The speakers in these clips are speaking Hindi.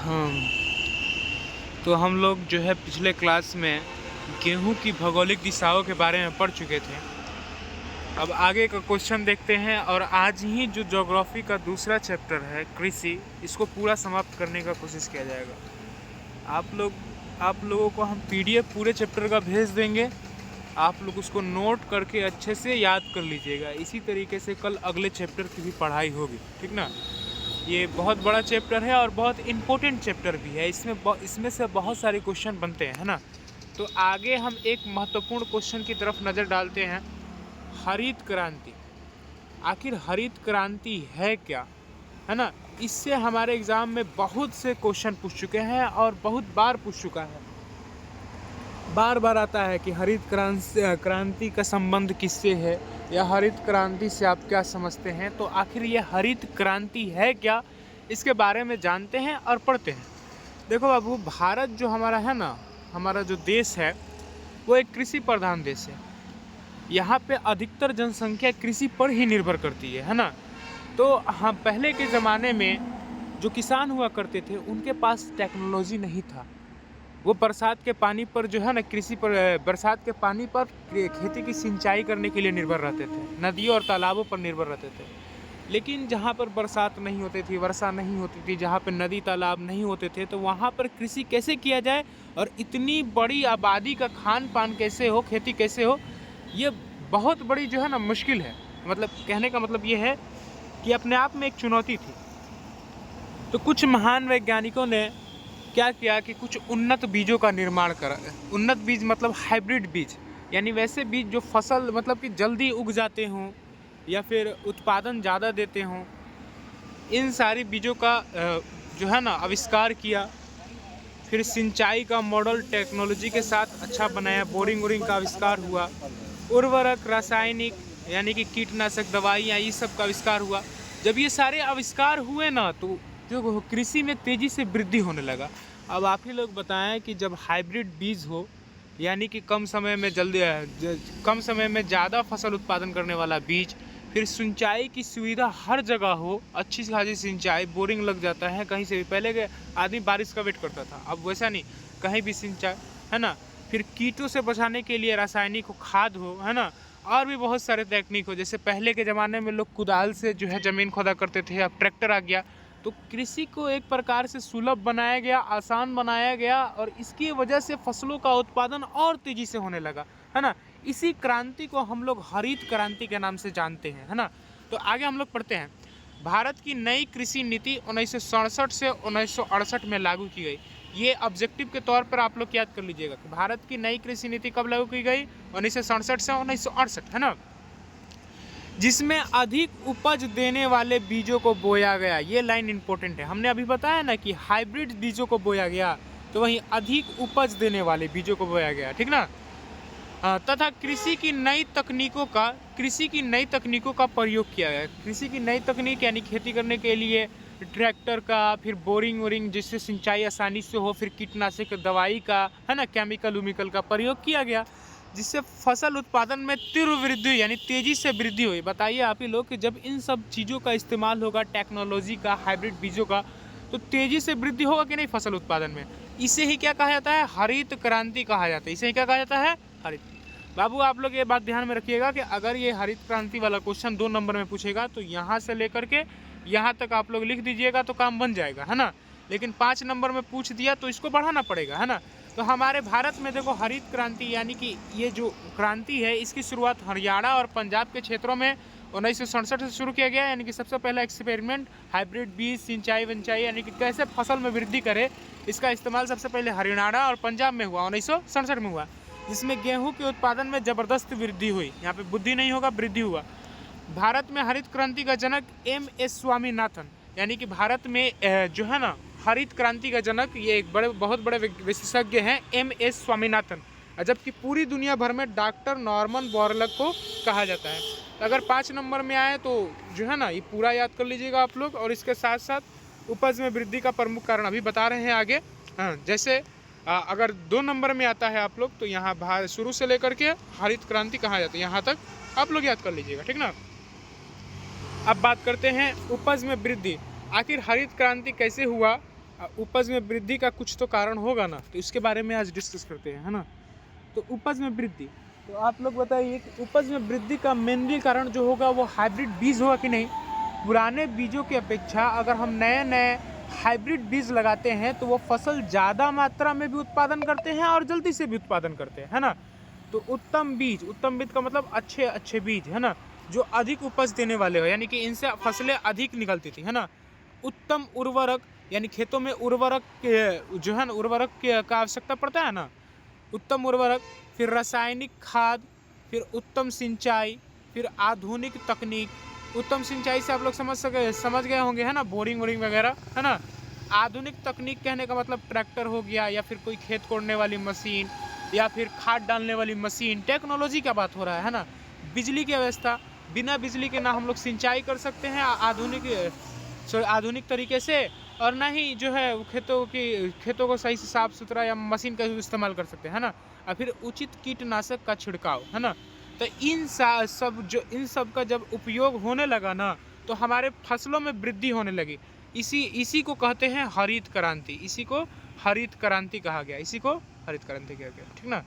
हाँ, तो हम लोग जो है पिछले क्लास में गेहूं की भौगोलिक दिशाओं के बारे में पढ़ चुके थे। अब आगे का क्वेश्चन देखते हैं और आज ही जो ज्योग्राफी का दूसरा चैप्टर है कृषि, इसको पूरा समाप्त करने का कोशिश किया जाएगा। आप लोगों को हम पीडीएफ पूरे चैप्टर का भेज देंगे। आप लोग उसको नोट करके अच्छे से याद कर लीजिएगा। इसी तरीके से कल अगले चैप्टर की भी पढ़ाई होगी, ठीक ना। ये बहुत बड़ा चैप्टर है और बहुत इम्पोर्टेंट चैप्टर भी है। इसमें से बहुत सारे क्वेश्चन बनते हैं, है ना। तो आगे हम एक महत्वपूर्ण क्वेश्चन की तरफ नज़र डालते हैं, हरित क्रांति। आखिर हरित क्रांति है क्या, है ना। इससे हमारे एग्ज़ाम में बहुत से क्वेश्चन पूछ चुके हैं और बहुत बार पूछ चुका है। बार बार आता है कि हरित क्रांति का संबंध किससे है, या हरित क्रांति से आप क्या समझते हैं। तो आखिर ये हरित क्रांति है क्या, इसके बारे में जानते हैं और पढ़ते हैं। देखो बाबू, भारत जो हमारा है ना, हमारा जो देश है वो एक कृषि प्रधान देश है। यहाँ पे अधिकतर जनसंख्या कृषि पर ही निर्भर करती है ना। तो हम पहले के ज़माने में जो किसान हुआ करते थे उनके पास टेक्नोलॉजी नहीं था। वो बरसात के पानी पर जो है ना, बरसात के पानी पर खेती की सिंचाई करने के लिए निर्भर रहते थे, नदियों और तालाबों पर निर्भर रहते थे। लेकिन जहाँ पर बरसात नहीं होती थी, वर्षा नहीं होती थी, जहाँ पर नदी तालाब नहीं होते थे, तो वहाँ पर कृषि कैसे किया जाए और इतनी बड़ी आबादी का खान पान कैसे हो, खेती कैसे हो, ये बहुत बड़ी जो है ना मुश्किल है। मतलब कहने का मतलब ये है कि अपने आप में एक चुनौती थी। तो कुछ महान वैज्ञानिकों ने क्या किया कि कुछ उन्नत बीजों का निर्माण करा। उन्नत बीज मतलब हाइब्रिड बीज, यानी वैसे बीज जो फसल मतलब कि जल्दी उग जाते हों या फिर उत्पादन ज़्यादा देते हों। इन सारी बीजों का जो है ना आविष्कार किया। फिर सिंचाई का मॉडल टेक्नोलॉजी के साथ अच्छा बनाया, बोरिंग वोरिंग का आविष्कार हुआ। उर्वरक, रासायनिक यानी कि कीटनाशक दवाइयाँ, ये सब का आविष्कार हुआ। जब ये सारे आविष्कार हुए ना, तो जो कृषि में तेज़ी से वृद्धि होने लगा। अब आप ही लोग बताएं कि जब हाइब्रिड बीज हो, यानी कि कम समय में ज़्यादा फसल उत्पादन करने वाला बीज, फिर सिंचाई की सुविधा हर जगह हो, अच्छी खासी सिंचाई, बोरिंग लग जाता है कहीं से भी। पहले के आदमी बारिश का वेट करता था, अब वैसा नहीं, कहीं भी सिंचाई, है ना। फिर कीटों से बचाने के लिए रासायनिक खाद हो, है ना। और भी बहुत सारे तकनीक हो। जैसे पहले के ज़माने में लोग कुदाल से जो है ज़मीन खोदा करते थे, अब ट्रैक्टर आ गया। तो कृषि को एक प्रकार से सुलभ बनाया गया, आसान बनाया गया, और इसकी वजह से फसलों का उत्पादन और तेज़ी से होने लगा, है ना। इसी क्रांति को हम लोग हरित क्रांति के नाम से जानते हैं, है ना। तो आगे हम लोग पढ़ते हैं। भारत की नई कृषि नीति 1967 से 1968 में लागू की गई। ये ऑब्जेक्टिव के तौर पर आप लोग याद कर लीजिएगा कि भारत की नई कृषि नीति कब लागू की गई, 1967 से 1968, है ना। जिसमें अधिक उपज देने वाले बीजों को बोया गया। ये लाइन इंपॉर्टेंट है। हमने अभी बताया ना कि हाइब्रिड बीजों को बोया गया, तो वहीं अधिक उपज देने वाले बीजों को बोया गया, ठीक ना। तथा कृषि की नई तकनीकों का प्रयोग किया गया। कृषि की नई तकनीक यानी खेती करने के लिए ट्रैक्टर का, फिर बोरिंग वोरिंग जिससे सिंचाई आसानी से हो, फिर कीटनाशक दवाई का, है ना, केमिकल उमिकल का प्रयोग किया गया, जिससे फसल उत्पादन में तीव्र वृद्धि हुई, यानी तेज़ी से वृद्धि हुई। बताइए आप ही लोग कि जब इन सब चीज़ों का इस्तेमाल होगा, टेक्नोलॉजी का, हाइब्रिड बीजों का, तो तेज़ी से वृद्धि होगा कि नहीं फसल उत्पादन में। इसे ही क्या कहा जाता है, हरित क्रांति कहा जाता है। इसे ही क्या कहा जाता है, हरित। बाबू आप लोग ये बात ध्यान में रखिएगा कि अगर ये हरित क्रांति वाला क्वेश्चन 2 नंबर में पूछेगा तो यहाँ से लेकर के यहाँ तक आप लोग लिख दीजिएगा तो काम बन जाएगा, है ना। लेकिन 5 नंबर में पूछ दिया तो इसको बढ़ाना पड़ेगा, है ना। तो हमारे भारत में देखो हरित क्रांति यानी कि ये जो क्रांति है, इसकी शुरुआत हरियाणा और पंजाब के क्षेत्रों में 1967 से शुरू किया गया। यानी कि सबसे पहला एक्सपेरिमेंट हाइब्रिड बीज, सिंचाई वंचाई, यानी कि कैसे फसल में वृद्धि करे, इसका इस्तेमाल सबसे पहले हरियाणा और पंजाब में हुआ, 1967 में हुआ, जिसमें गेहूं के उत्पादन में ज़बरदस्त वृद्धि हुई। यहाँ पे बुद्धि नहीं होगा, वृद्धि हुआ। भारत में हरित क्रांति का जनक MS स्वामीनाथन, यानी कि भारत में जो है ना हरित क्रांति का जनक, ये एक बहुत बड़े विशेषज्ञ हैं, MS स्वामीनाथन। जबकि पूरी दुनिया भर में डॉक्टर नॉर्मन बोरलग को कहा जाता है। अगर 5 नंबर में आए तो जो है ना ये पूरा याद कर लीजिएगा आप लोग। और इसके साथ साथ उपज में वृद्धि का प्रमुख कारण अभी बता रहे हैं आगे। हाँ, जैसे अगर 2 नंबर में आता है आप लोग तो यहाँ शुरू से लेकर के हरित क्रांति कहा जाता है, यहाँ तक आप लोग याद कर लीजिएगा, ठीक ना। अब बात करते हैं उपज में वृद्धि। आखिर हरित क्रांति कैसे हुआ उपज में वृद्धि का कुछ तो कारण होगा ना, तो इसके बारे में आज डिस्कस करते हैं, है ना। तो उपज में वृद्धि, तो आप लोग बताइए कि उपज में वृद्धि का मेनली कारण जो होगा वो हाइब्रिड बीज होगा कि नहीं। पुराने बीजों की अपेक्षा अगर हम नए नए हाइब्रिड बीज लगाते हैं तो वो फसल ज़्यादा मात्रा में भी उत्पादन करते हैं और जल्दी से भी उत्पादन करते हैं, है ना। तो उत्तम बीज का मतलब अच्छे अच्छे बीज, है ना, जो अधिक उपज देने वाले हो, यानी कि इनसे फसलें अधिक निकलती थी, है ना। उत्तम उर्वरक, यानी खेतों में उर्वरक जो है ना, उर्वरक का आवश्यकता पड़ता है ना, उत्तम उर्वरक, फिर रासायनिक खाद, फिर उत्तम सिंचाई, फिर आधुनिक तकनीक। उत्तम सिंचाई से आप लोग समझ गए होंगे, है ना, बोरिंग वोरिंग वगैरह, है ना। आधुनिक तकनीक कहने का मतलब ट्रैक्टर हो गया, या फिर कोई खेत कोड़ने वाली मशीन, या फिर खाद डालने वाली मशीन, टेक्नोलॉजी का बात हो रहा है ना। बिजली की व्यवस्था, बिना बिजली के ना हम लोग सिंचाई कर सकते हैं आधुनिक तरीके से, और ना ही जो है खेतों को सही से साफ सुथरा या मशीन का इस्तेमाल कर सकते हैं, है ना। और फिर उचित कीटनाशक का छिड़काव, है ना। तो इन सब का जब उपयोग होने लगा ना, तो हमारे फसलों में वृद्धि होने लगी। इसी को कहते हैं हरित क्रांति। इसी को हरित क्रांति कहा गया, ठीक ना।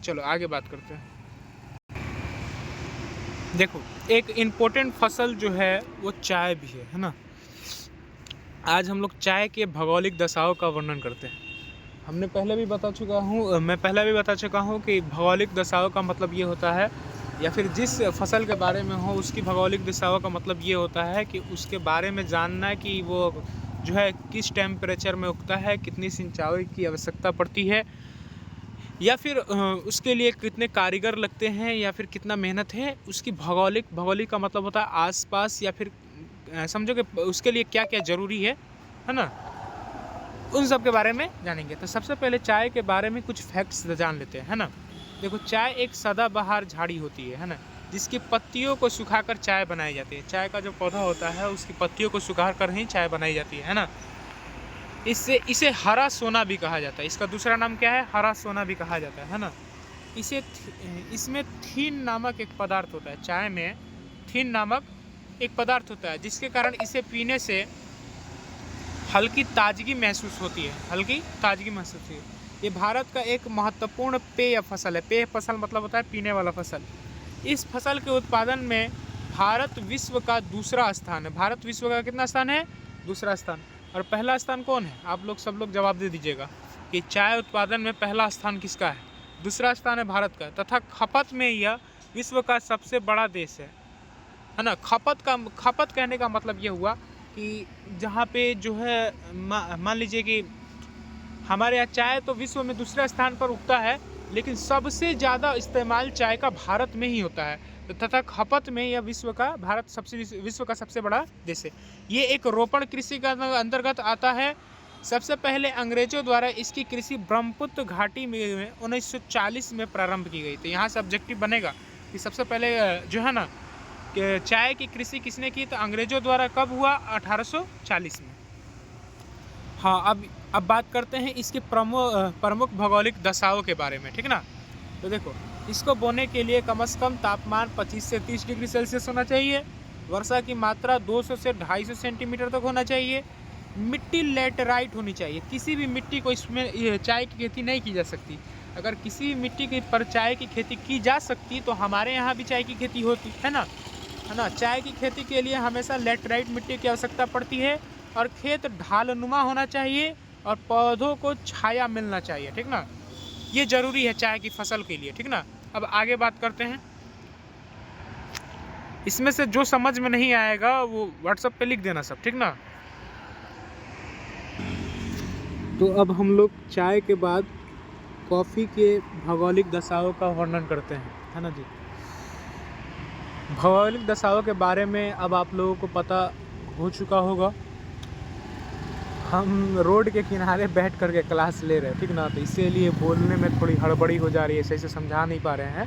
चलो आगे बात करते हैं। देखो, एक इम्पोर्टेंट फसल जो है वो चाय भी है ना। आज हम लोग चाय के भौगोलिक दशाओं का वर्णन करते हैं। मैं पहले भी बता चुका हूँ कि भौगोलिक दशाओं का मतलब ये होता है, या फिर जिस फसल के बारे में हो उसकी भौगोलिक दिशाओं का मतलब ये होता है कि उसके बारे में जानना कि वो जो है किस टेम्परेचर में उगता है, कितनी सिंचाई की आवश्यकता पड़ती है, या फिर उसके लिए कितने कारीगर लगते हैं, या फिर कितना मेहनत है। उसकी भौगोलिक का मतलब होता है आसपास, या फिर समझो कि उसके लिए क्या क्या ज़रूरी है ना, उन सब के बारे में जानेंगे। तो सबसे पहले चाय के बारे में कुछ फैक्ट्स जान लेते हैं, है ना। देखो, चाय एक सदाबहार झाड़ी होती है ना, जिसकी पत्तियों को सुखाकर चाय बनाई जाती है। चाय का जो पौधा होता है उसकी पत्तियों को सुखाकर ही चाय बनाई जाती है ना। इसे हरा सोना भी कहा जाता है। इसका दूसरा नाम क्या है? हरा सोना भी कहा जाता है ना। इसमें थीन नामक एक पदार्थ होता है। चाय में थीन नामक एक पदार्थ होता है, जिसके कारण इसे पीने से हल्की ताजगी महसूस होती है। ये भारत का एक महत्वपूर्ण पेय फसल है। पेय फसल मतलब होता है पीने वाला फसल। इस फसल के उत्पादन में भारत विश्व का दूसरा स्थान है। भारत विश्व का कितना स्थान है? दूसरा स्थान। और पहला स्थान कौन है? आप लोग सब लोग जवाब दे दीजिएगा कि चाय उत्पादन में पहला स्थान किसका है? दूसरा स्थान है भारत का। तथा खपत में यह विश्व का सबसे बड़ा देश है ना। खपत कहने का मतलब ये हुआ कि जहाँ पे जो है मान लीजिए कि हमारे यहाँ चाय तो विश्व में दूसरे स्थान पर उगता है, लेकिन सबसे ज़्यादा इस्तेमाल चाय का भारत में ही होता है। तथा खपत में यह विश्व का सबसे बड़ा देश है। ये एक रोपण कृषि का अंतर्गत आता है। सबसे पहले अंग्रेजों द्वारा इसकी कृषि ब्रह्मपुत्र घाटी में 1940 में प्रारंभ की गई। तो यहाँ से ऑब्जेक्टिव बनेगा कि सबसे पहले जो है ना कि चाय की कृषि किसने की? तो अंग्रेजों द्वारा। कब हुआ? 1840 में। हाँ, अब बात करते हैं इसके प्रमुख भौगोलिक दशाओं के बारे में, ठीक ना। तो देखो, इसको बोने के लिए कम से कम तापमान 25 से 30 डिग्री सेल्सियस होना चाहिए। वर्षा की मात्रा 200 से 250 सेंटीमीटर तक होना चाहिए। मिट्टी लेटराइट होनी चाहिए। किसी भी मिट्टी को इसमें चाय की खेती नहीं की जा सकती। अगर किसी भी मिट्टी की पर चाय की खेती की जा सकती तो हमारे यहाँ भी चाय की खेती होती, है ना। चाय की खेती के लिए हमेशा लेटराइट मिट्टी की आवश्यकता पड़ती है, और खेत ढालनुमा होना चाहिए, और पौधों को छाया मिलना चाहिए, ठीक ना। ये ज़रूरी है चाय की फसल के लिए, ठीक ना। अब आगे बात करते हैं। इसमें से जो समझ में नहीं आएगा वो व्हाट्सएप पे लिख देना सब, ठीक ना। तो अब हम लोग चाय के बाद कॉफ़ी के भौगोलिक दशाओं का वर्णन करते हैं, है ना जी। भौगोलिक दशाओं के बारे में अब आप लोगों को पता हो चुका होगा। हम रोड के किनारे बैठ करके क्लास ले रहे हैं, ठीक ना। तो इसीलिए बोलने में थोड़ी हड़बड़ी हो जा रही है, सही से समझा नहीं पा रहे हैं।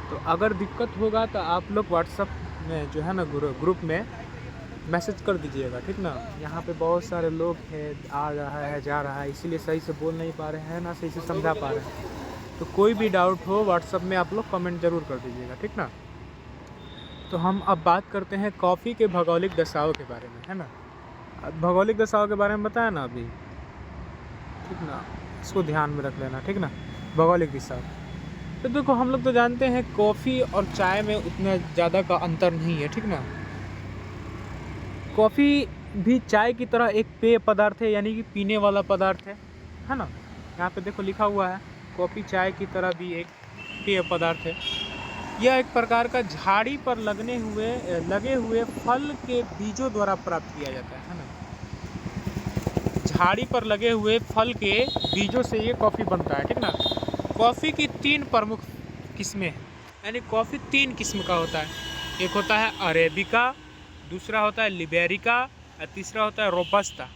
तो अगर दिक्कत होगा तो आप लोग व्हाट्सएप में जो है ना ग्रुप में मैसेज कर दीजिएगा, ठीक ना। यहाँ पे बहुत सारे लोग हैं, आ रहा है जा रहा है, इसीलिए सही से बोल नहीं पा रहे हैं ना, सही से समझा पा रहे हैं। तो कोई भी डाउट हो व्हाट्सएप में आप लोग कमेंट ज़रूर कर दीजिएगा, ठीक ना। तो हम अब बात करते हैं कॉफ़ी के भौगोलिक दशाओं के बारे में, है ना। भौगोलिक दशाओं के बारे में बताया ना अभी, ठीक ना, इसको ध्यान में रख लेना, ठीक ना, भौगोलिक दिशा। तो देखो हम लोग तो जानते हैं कॉफ़ी और चाय में उतना ज़्यादा का अंतर नहीं है, ठीक ना। कॉफ़ी भी चाय की तरह एक पेय पदार्थ है, यानी कि पीने वाला पदार्थ है ना। यहाँ पे देखो लिखा हुआ है कॉफ़ी चाय की तरह भी एक पेय पदार्थ है। यह एक प्रकार का झाड़ी पर लगे हुए फल के बीजों द्वारा प्राप्त किया जाता है ना। झाड़ी पर लगे हुए फल के बीजों से ये कॉफ़ी बनता है, ठीक ना। कॉफ़ी की 3 प्रमुख किस्में हैं, यानी कॉफ़ी 3 किस्म का होता है। एक होता है अरेबिका, दूसरा होता है लिबेरिका और तीसरा होता है रोबस्ता।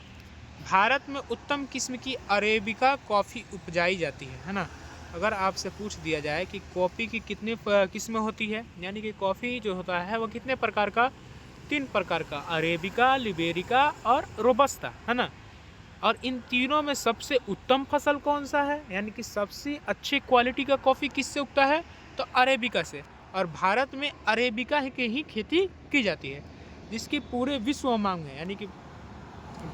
भारत में उत्तम किस्म की अरेबिका कॉफ़ी उपजाई जाती है ना। अगर आपसे पूछ दिया जाए कि कॉफ़ी की कितने किस्में होती है, यानी कि कॉफ़ी जो होता है वो कितने प्रकार का, 3 प्रकार का, अरेबिका, लिबेरिका और रोबस्ता, है ना। और इन तीनों में सबसे उत्तम फसल कौन सा है, यानी कि सबसे अच्छी क्वालिटी का कॉफ़ी किससे उगता है, तो अरेबिका से। और भारत में अरेबिका की ही खेती की जाती है, जिसकी पूरे विश्व में मांग है। यानी कि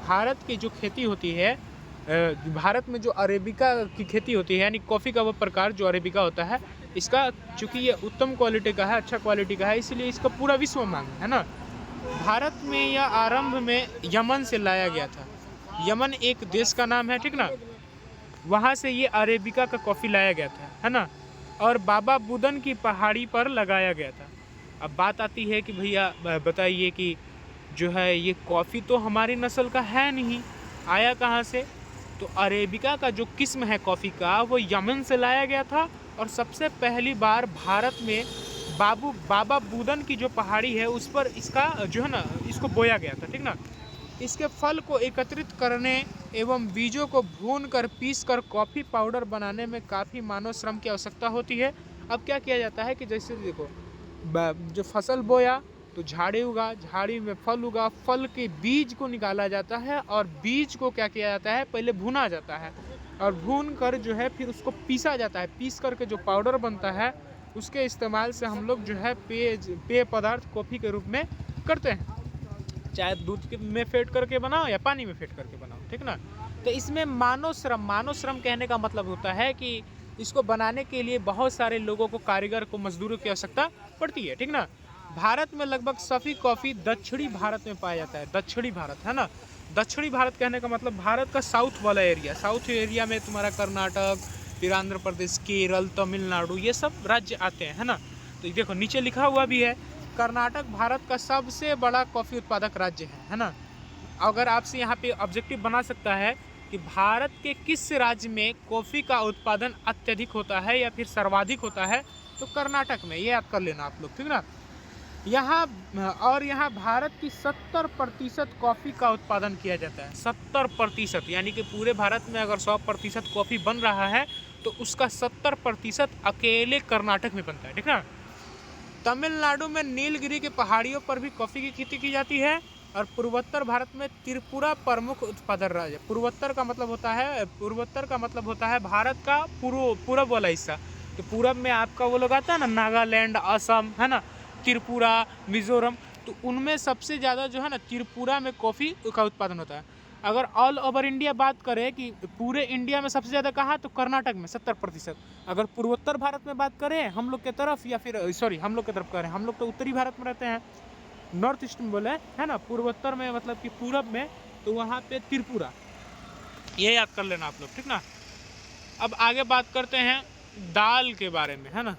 भारत की जो खेती होती है, भारत में जो अरेबिका की खेती होती है, यानी कॉफ़ी का वो प्रकार जो अरेबिका होता है, इसका चूँकि ये उत्तम क्वालिटी का है, अच्छा क्वालिटी का है, इसलिए इसका पूरा विश्व में मांग है ना। भारत में यह आरंभ में यमन से लाया गया था। यमन एक देश का नाम है, ठीक ना। वहाँ से ये अरेबिका का कॉफ़ी लाया गया था, है ना, और बाबा बुदन की पहाड़ी पर लगाया गया था। अब बात आती है कि भैया बताइए कि जो है ये कॉफ़ी तो हमारी नस्ल का है नहीं, आया कहाँ से। तो अरेबिका का जो किस्म है कॉफ़ी का वो यमन से लाया गया था, और सबसे पहली बार भारत में बाबा बुदन की जो पहाड़ी है उस पर इसका जो है ना, इसको बोया गया था, ठीक ना। इसके फल को एकत्रित करने एवं बीजों को भून कर पीस कर कॉफ़ी पाउडर बनाने में काफ़ी मानव श्रम की आवश्यकता होती है। अब क्या किया जाता है कि जैसे देखो जो फसल बोया तो झाड़ी उगा, झाड़ी में फल उगा, फल के बीज को निकाला जाता है, और बीज को क्या किया जाता है, पहले भुना जाता है, और भून कर जो है फिर उसको पीसा जाता है। पीस करके जो पाउडर बनता है उसके इस्तेमाल से हम लोग जो है पेय पदार्थ कॉफ़ी के रूप में करते हैं, चाहे दूध में फेंट करके बनाओ या पानी में फेंट करके बनाओ, ठीक ना। तो इसमें मानव श्रम कहने का मतलब होता है कि इसको बनाने के लिए बहुत सारे लोगों को, कारीगर को, मजदूरों की आवश्यकता पड़ती है, ठीक ना। भारत में लगभग सभी कॉफ़ी दक्षिणी भारत में पाया जाता है, दक्षिणी भारत, है ना। दक्षिणी भारत कहने का मतलब भारत का साउथ वाला एरिया। साउथ एरिया में तुम्हारा कर्नाटक, फिर आंध्र प्रदेश, केरल, तमिलनाडु, ये सब राज्य आते हैं, है ना। तो देखो नीचे लिखा हुआ भी है, कर्नाटक भारत का सबसे बड़ा कॉफ़ी उत्पादक राज्य है ना। अगर आपसे यहाँ पे ऑब्जेक्टिव बना सकता है कि भारत के किस राज्य में कॉफ़ी का उत्पादन अत्यधिक होता है या फिर सर्वाधिक होता है, तो कर्नाटक में, ये याद कर लेना आप लोग, ठीक ना। यहाँ भारत की 70% कॉफ़ी का उत्पादन किया जाता है, 70%, यानी कि पूरे भारत में अगर 100% कॉफ़ी बन रहा है तो उसका 70% अकेले कर्नाटक में बनता है, ठीक ना। तमिलनाडु में नीलगिरी के पहाड़ियों पर भी कॉफ़ी की खेती की जाती है, और पूर्वोत्तर भारत में त्रिपुरा प्रमुख उत्पादक राज्य। पूर्वोत्तर का मतलब होता है भारत का पूर्व वाला हिस्सा। तो पूरब में आपका वो लोग आता है ना, नागालैंड, असम, है ना, त्रिपुरा, मिजोरम, तो उनमें सबसे ज़्यादा जो है ना त्रिपुरा में कॉफ़ी का उत्पादन होता है। अगर ऑल ओवर इंडिया बात करें कि पूरे इंडिया में सबसे ज़्यादा कहाँ, तो कर्नाटक में 70%। अगर पूर्वोत्तर भारत में बात करें हम लोग के तरफ, या फिर हम लोग की तरफ करें, हम लोग तो उत्तरी भारत में रहते हैं, नॉर्थ ईस्ट में बोले, है ना। पूर्वोत्तर में मतलब कि पूरब में, तो वहाँ पे त्रिपुरा, ये याद कर लेना आप लोग, ठीक ना। अब आगे बात करते हैं दाल के बारे में, है ना।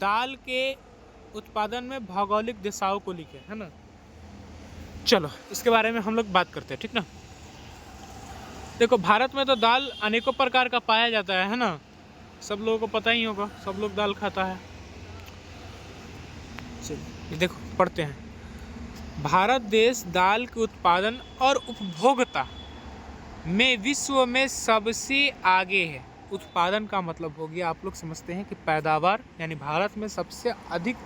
दाल के उत्पादन में भौगोलिक दिशाओं को लिखे, है ना। चलो इसके बारे में हम लोग बात करते हैं, ठीक ना। देखो भारत में तो दाल अनेकों प्रकार का पाया जाता है ना, सब लोगों को पता ही होगा, सब लोग दाल खाता है। चलिए देखो पढ़ते हैं। भारत देश दाल के उत्पादन और उपभोक्ता में विश्व में सबसे आगे है। उत्पादन का मतलब हो गया, आप लोग समझते हैं कि पैदावार, यानी भारत में सबसे अधिक,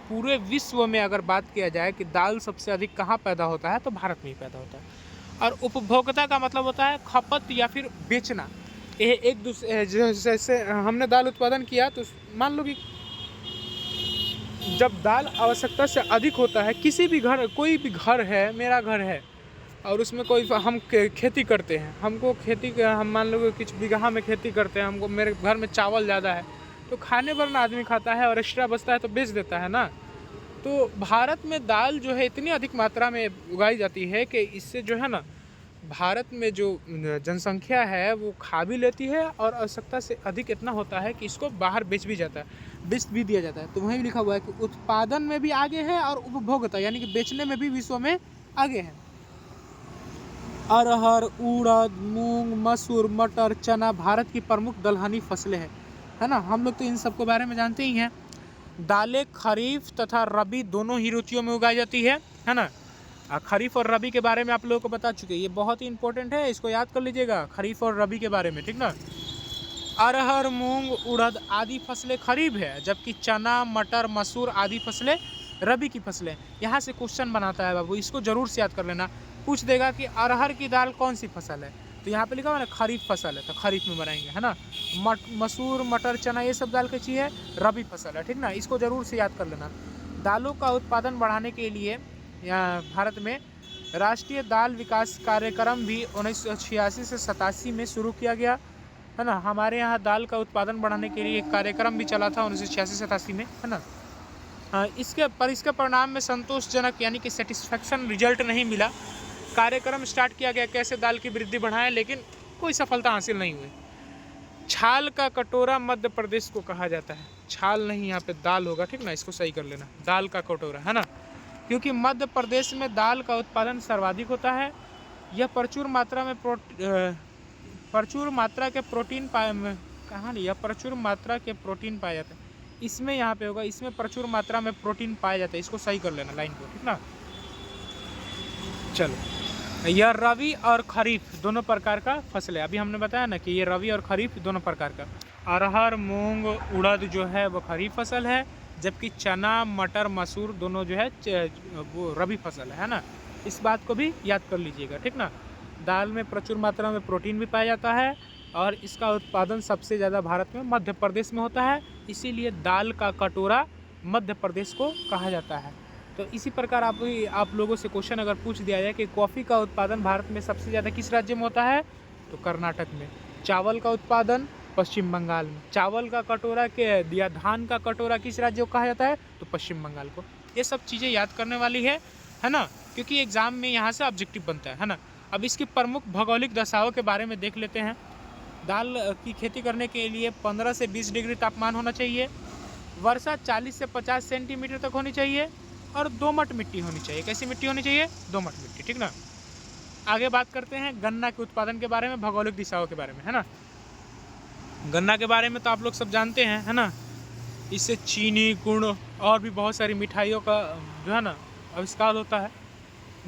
पूरे विश्व में अगर बात किया जाए कि दाल सबसे अधिक कहाँ पैदा होता है, तो भारत में ही पैदा होता है। और उपभोक्ता का मतलब होता है खपत या फिर बेचना। ये एक दूसरे, जैसे हमने दाल उत्पादन किया तो मान लो कि जब दाल आवश्यकता से अधिक होता है, किसी भी घर, कोई भी घर है, मेरा घर है, और उसमें कोई हम खेती करते हैं, हमको खेती हम मान लो कुछ बीघा में खेती करते हैं, हमको मेरे घर में चावल ज़्यादा है तो खाने पर ना आदमी खाता है और एक्स्ट्रा बचता है तो बेच देता है ना। तो भारत में दाल जो है इतनी अधिक मात्रा में उगाई जाती है कि इससे जो है ना भारत में जो जनसंख्या है वो खा भी लेती है और आवश्यकता से अधिक इतना होता है कि इसको बाहर बेच भी जाता है, बेच भी दिया जाता है। तो वहीं लिखा हुआ है कि उत्पादन में भी आगे है और उपभोक्ता यानी कि बेचने में भी विश्व में आगे है। अरहर, उड़द, मूंग, मसूर, मटर, चना भारत की प्रमुख दलहनी फसलें हैं, है ना। हम लोग तो इन सब के बारे में जानते ही हैं। दालें खरीफ तथा रबी दोनों ही ऋतुओं में उगाई जाती है ना। खरीफ और रबी के बारे में आप लोगों को बता चुके, ये बहुत ही इंपॉर्टेंट है, इसको याद कर लीजिएगा खरीफ और रबी के बारे में, ठीक ना। अरहर, मूंग, उड़द आदि फसलें खरीफ है, जबकि चना, मटर, मसूर आदि फसलें रबी की फसलें। यहाँ से क्वेश्चन बनाता है बाबू, इसको जरूर से याद कर लेना। पूछ देगा कि अरहर की दाल कौन सी फसल है, तो यहाँ पे लिखा हुआ है ना खरीफ फसल है, तो खरीफ में बनाएंगे, है ना। मसूर, मटर, चना ये सब दाल कैसी है, रबी फसल है, ठीक ना। इसको जरूर से याद कर लेना। दालों का उत्पादन बढ़ाने के लिए यहाँ भारत में राष्ट्रीय दाल विकास कार्यक्रम भी 1986 से 87 में शुरू किया गया, है ना। हमारे यहाँ दाल का उत्पादन बढ़ाने के लिए एक कार्यक्रम भी चला था 1986-87 में, है ना। इसके परिणाम में संतोषजनक यानी कि सेटिस्फैक्शन रिजल्ट नहीं मिला। कार्यक्रम स्टार्ट किया गया कैसे दाल की वृद्धि बढ़ाएं, लेकिन कोई सफलता हासिल नहीं हुई। छाल का कटोरा मध्य प्रदेश को कहा जाता है, छाल नहीं यहाँ पे दाल होगा, ठीक ना, इसको सही कर लेना, दाल का कटोरा, है ना। क्योंकि मध्य प्रदेश में दाल का उत्पादन सर्वाधिक होता है। यह प्रचुर मात्रा के प्रोटीन पाया जाता है, इसमें यहाँ पे होगा, इसमें प्रचुर मात्रा में प्रोटीन पाया जाता है, इसको सही कर लेना लाइन को, ठीक ना। चलो, यह रबी और खरीफ दोनों प्रकार का फसल है। अभी हमने बताया ना कि ये रबी और खरीफ दोनों प्रकार का। अरहर, मूंग, उड़द जो है वो खरीफ फसल है, जबकि चना, मटर, मसूर दोनों जो है वो रबी फसल है ना। इस बात को भी याद कर लीजिएगा, ठीक ना। दाल में प्रचुर मात्रा में प्रोटीन भी पाया जाता है और इसका उत्पादन सबसे ज़्यादा भारत में मध्य प्रदेश में होता है, इसीलिए दाल का कटोरा मध्य प्रदेश को कहा जाता है। तो इसी प्रकार आप लोगों से क्वेश्चन अगर पूछ दिया जाए कि कॉफ़ी का उत्पादन भारत में सबसे ज़्यादा किस राज्य में होता है, तो कर्नाटक में। चावल का उत्पादन पश्चिम बंगाल में। चावल का कटोरा के या धान का कटोरा किस राज्य को कहा जाता है, तो पश्चिम बंगाल को। ये सब चीज़ें याद करने वाली है ना, क्योंकि एग्जाम में यहाँ से ऑब्जेक्टिव बनता है ना। अब इसकी प्रमुख भौगोलिक दशाओं के बारे में देख लेते हैं। दाल की खेती करने के लिए 15 से 20 डिग्री तापमान होना चाहिए, वर्षा 40 से 50 सेंटीमीटर तक होनी चाहिए और दोमट मिट्टी होनी चाहिए। कैसी मिट्टी होनी चाहिए, दोमट मिट्टी, ठीक ना। आगे बात करते हैं गन्ना के उत्पादन के बारे में, भौगोलिक दिशाओं के बारे में, है ना। गन्ना के बारे में तो आप लोग सब जानते हैं, है ना। इससे चीनी, गुड़ और भी बहुत सारी मिठाइयों का जो है ना आविष्कार होता है,